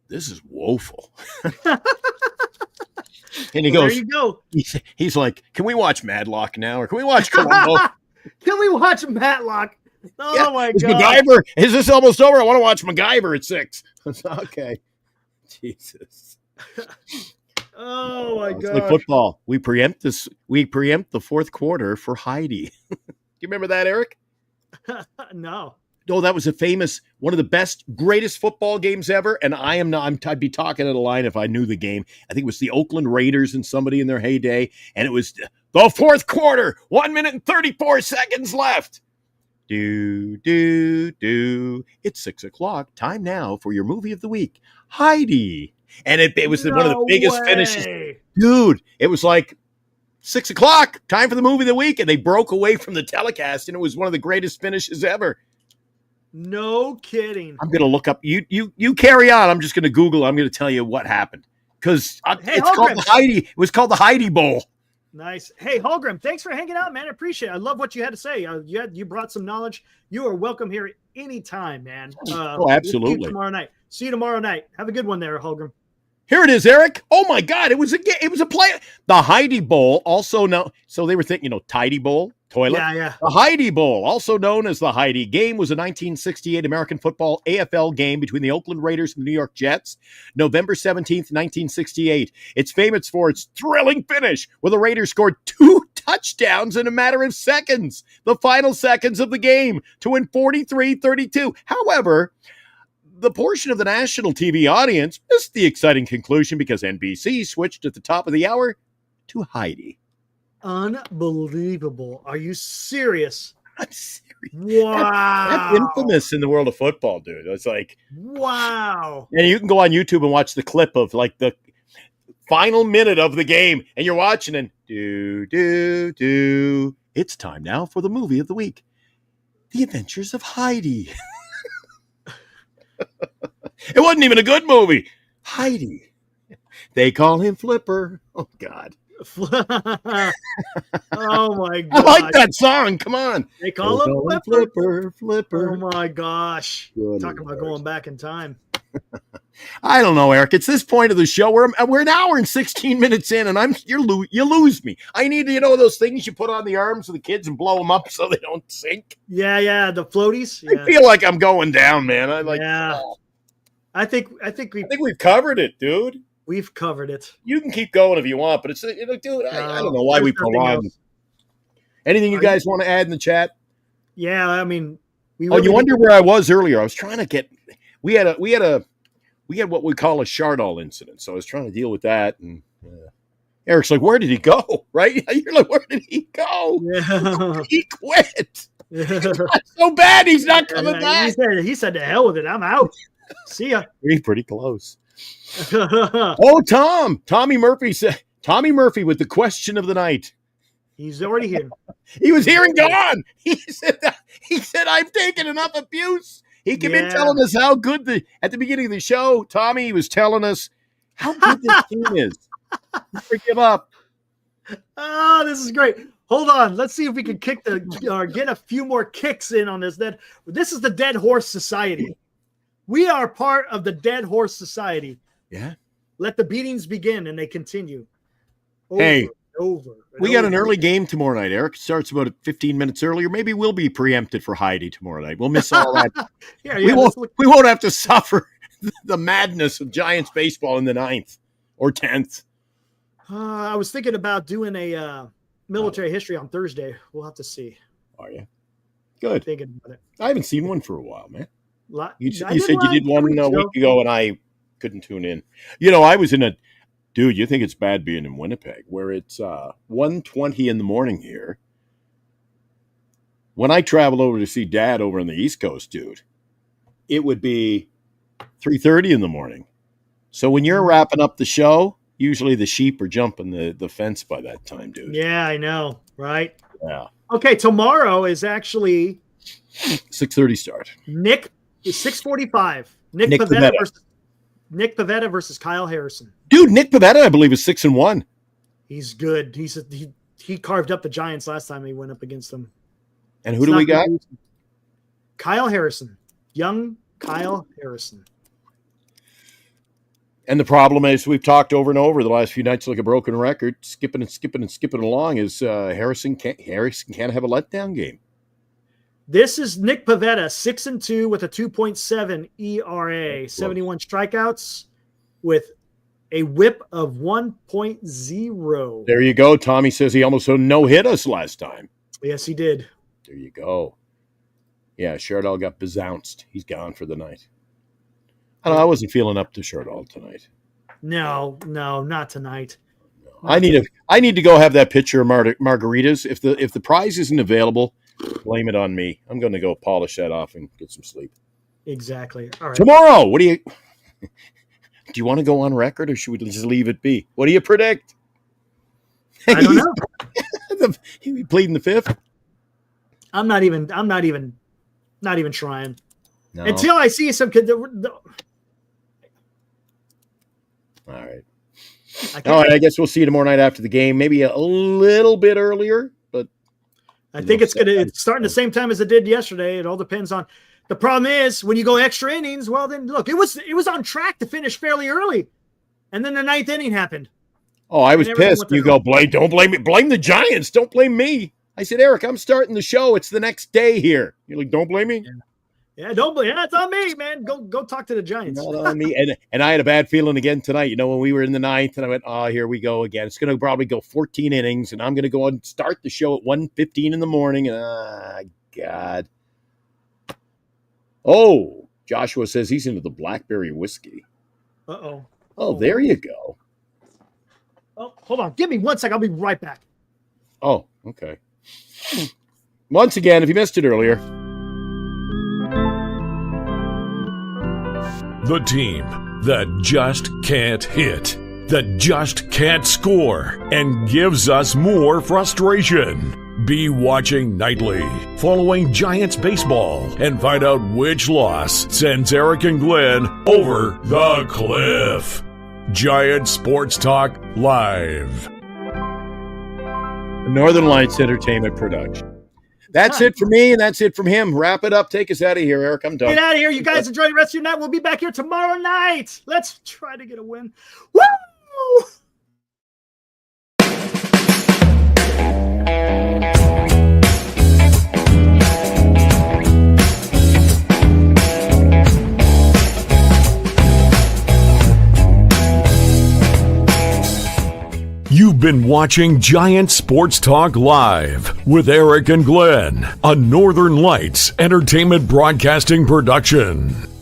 Speaker 2: This is woeful. And he goes,
Speaker 3: there you go.
Speaker 2: He's like, "Can we watch Madlock now, or can we watch Columbo?"
Speaker 3: Can we watch Matlock? Oh my God!
Speaker 2: MacGyver, is this almost over? I want to watch MacGyver at 6. Okay, Jesus.
Speaker 3: Oh my
Speaker 2: It's
Speaker 3: God!
Speaker 2: like football. We preempt this. We preempt the fourth quarter for Heidi. Do you remember that, Eric?
Speaker 3: No.
Speaker 2: Oh, that was one of the best, greatest football games ever. And I'd be talking at a line if I knew the game. I think it was the Oakland Raiders and somebody in their heyday. And it was the fourth quarter, 1 minute and 34 seconds left. It's 6:00. Time now for your movie of the week, Heidi. And it was one of the biggest finishes. Dude, it was like 6:00, time for the movie of the week. And they broke away from the telecast. And it was one of the greatest finishes ever.
Speaker 3: No kidding.
Speaker 2: I'm going to look up. You carry on. I'm just going to Google. I'm going to tell you what happened because it's called the Heidi. It was called the Heidi Bowl.
Speaker 3: Nice. Hey, Holgram, thanks for hanging out, man. I appreciate it. I love what you had to say. You brought some knowledge. You are welcome here anytime, man.
Speaker 2: Absolutely.
Speaker 3: We'll tomorrow night. See you tomorrow night. Have a good one there, Holgram.
Speaker 2: Here it is, Eric. Oh my God! It was a play. The Heidi Bowl, also known. So they were thinking, Tidy Bowl, toilet.
Speaker 3: Yeah.
Speaker 2: The Heidi Bowl, also known as the Heidi game, was a 1968 American football AFL game between the Oakland Raiders and the New York Jets, November 17th, 1968. It's famous for its thrilling finish, where the Raiders scored 2 touchdowns in a matter of seconds, the final seconds of the game, to win 43-32. However, the portion of the national TV audience missed the exciting conclusion because NBC switched at the top of the hour to Heidi.
Speaker 3: Unbelievable. Are you serious?
Speaker 2: I'm serious.
Speaker 3: Wow.
Speaker 2: That's infamous in the world of football, dude. It's like,
Speaker 3: wow.
Speaker 2: And you can go on YouTube and watch the clip of the final minute of the game, and you're watching and it's time now for the movie of the week, The Adventures of Heidi. It wasn't even a good movie. Heidi. They call him Flipper. Oh, God.
Speaker 3: Oh, my God.
Speaker 2: I like that song. Come on.
Speaker 3: They call him Flipper.
Speaker 2: Flipper.
Speaker 3: Oh, my gosh.
Speaker 2: Good
Speaker 3: Talk about
Speaker 2: Lord.
Speaker 3: going back in time.
Speaker 2: I don't know, Eric. It's this point of the show where we're an hour and 16 minutes in, and you lose me. I need to, those things you put on the arms of the kids and blow them up so they don't sink.
Speaker 3: Yeah, the floaties. Yeah.
Speaker 2: I feel like I'm going down, man.
Speaker 3: I think
Speaker 2: we've covered it, dude.
Speaker 3: we've covered it.
Speaker 2: You can keep going if you want, but it's dude. I don't know why we prolonged. Anything you guys want to add in the chat?
Speaker 3: Yeah, I mean,
Speaker 2: you wonder where I was earlier. I was trying to get. We had what we call a Chardol incident, so I was trying to deal with that. And Eric's like, "Where did he go?" Right? You're like, "Where did he go?"
Speaker 3: Yeah.
Speaker 2: He quit. It's not so bad. He's not coming back.
Speaker 3: He said, "To hell with it. I'm out. See ya."
Speaker 2: He's pretty close. Oh, Tommy Murphy said. Tommy Murphy with the question of the night.
Speaker 3: He's already here.
Speaker 2: He was here and gone. He said, "I've taken enough abuse." He came in telling us how good at the beginning of the show, Tommy was telling us how good this team is. Never give up.
Speaker 3: Oh, this is great. Hold on. Let's see if we can get a few more kicks in on this. This is the Dead Horse Society. We are part of the Dead Horse Society.
Speaker 2: Yeah.
Speaker 3: Let the beatings begin, and they continue.
Speaker 2: We got an early game tomorrow night, Eric. It starts about 15 minutes earlier. Maybe we'll be preempted for Heidi tomorrow night. We'll miss all that. We won't have to suffer the madness of Giants baseball in the 9th or 10th.
Speaker 3: I was thinking about doing a military history on Thursday. We'll have to see.
Speaker 2: Are you? Good.
Speaker 3: Thinking about it.
Speaker 2: I haven't seen one for a while, man. You said
Speaker 3: you
Speaker 2: did one a week ago, and I couldn't tune in. I was in a... Dude, you think it's bad being in Winnipeg, where it's 1:20 in the morning here. When I travel over to see Dad over on the East Coast, dude, it would be 3:30 in the morning. So when you're wrapping up the show, usually the sheep are jumping the fence by that time, dude.
Speaker 3: Yeah, I know, right?
Speaker 2: Yeah.
Speaker 3: Okay, tomorrow is actually
Speaker 2: 6:30 start.
Speaker 3: Is 6:45. Nick Pivetta versus Kyle Harrison.
Speaker 2: Dude, Nick Pivetta, I believe, is 6-1.
Speaker 3: He's good. He carved up the Giants last time he went up against them.
Speaker 2: And who do we got?
Speaker 3: Kyle Harrison. Young Kyle Harrison.
Speaker 2: And the problem is, we've talked over and over the last few nights like a broken record, skipping along, is Harrison can't have a letdown game.
Speaker 3: This is Nick Pivetta, 6-2 with a 2.7 ERA, 71 strikeouts with a whip of 1.0.
Speaker 2: There you go. Tommy says he almost no-hit us last time.
Speaker 3: Yes, he did.
Speaker 2: There you go. Yeah, Chardol got bezounced. He's gone for the night. I wasn't feeling up to Chardol tonight.
Speaker 3: No, not tonight.
Speaker 2: No. I need to go have that pitcher of margaritas. If the prize isn't available, blame it on me. I'm going to go polish that off and get some sleep.
Speaker 3: Exactly. All right.
Speaker 2: Tomorrow, what do you want to go on record, or should we just leave it be? What do you predict?
Speaker 3: I don't know.
Speaker 2: He pleading the fifth.
Speaker 3: I'm not even trying.
Speaker 2: No.
Speaker 3: Until I see some.
Speaker 2: All right. I guess we'll see you tomorrow night after the game. Maybe a little bit earlier, but
Speaker 3: I think it's starting the same time as it did yesterday. It all depends on. The problem is when you go extra innings. Well, then look, it was on track to finish fairly early, and then the 9th inning happened.
Speaker 2: Oh, I was pissed. You go, don't blame me. Blame the Giants. Don't blame me. I said, Eric, I'm starting the show. It's the next day here. You're like, don't blame me.
Speaker 3: Yeah, don't blame. Yeah, it's on me, man. Go talk to the Giants.
Speaker 2: Not on me. And I had a bad feeling again tonight. When we were in the 9th, and I went, oh, here we go again. It's going to probably go 14 innings, and I'm going to go and start the show at 1:15 in the morning. God. Oh, Joshua says he's into the blackberry whiskey.
Speaker 3: Uh-oh.
Speaker 2: Oh, there you go.
Speaker 3: Oh, hold on. Give me 1 second. I'll be right back.
Speaker 2: Oh, okay. Once again, if you missed it earlier.
Speaker 1: The team that just can't hit, that just can't score, and gives us more frustration. Be watching nightly, following Giants baseball, and find out which loss sends Eric and Glenn over the cliff. Giant Sports Talk Live.
Speaker 2: Northern Lights Entertainment production. That's it for me, and that's it from him. Wrap it up. Take us out of here, Eric. I'm done.
Speaker 3: Get out of here. You guys enjoy the rest of your night. We'll be back here tomorrow night. Let's try to get a win. Woo!
Speaker 1: You've been watching Giant Sports Talk Live with Eric and Glenn, a Northern Lights Entertainment Broadcasting production.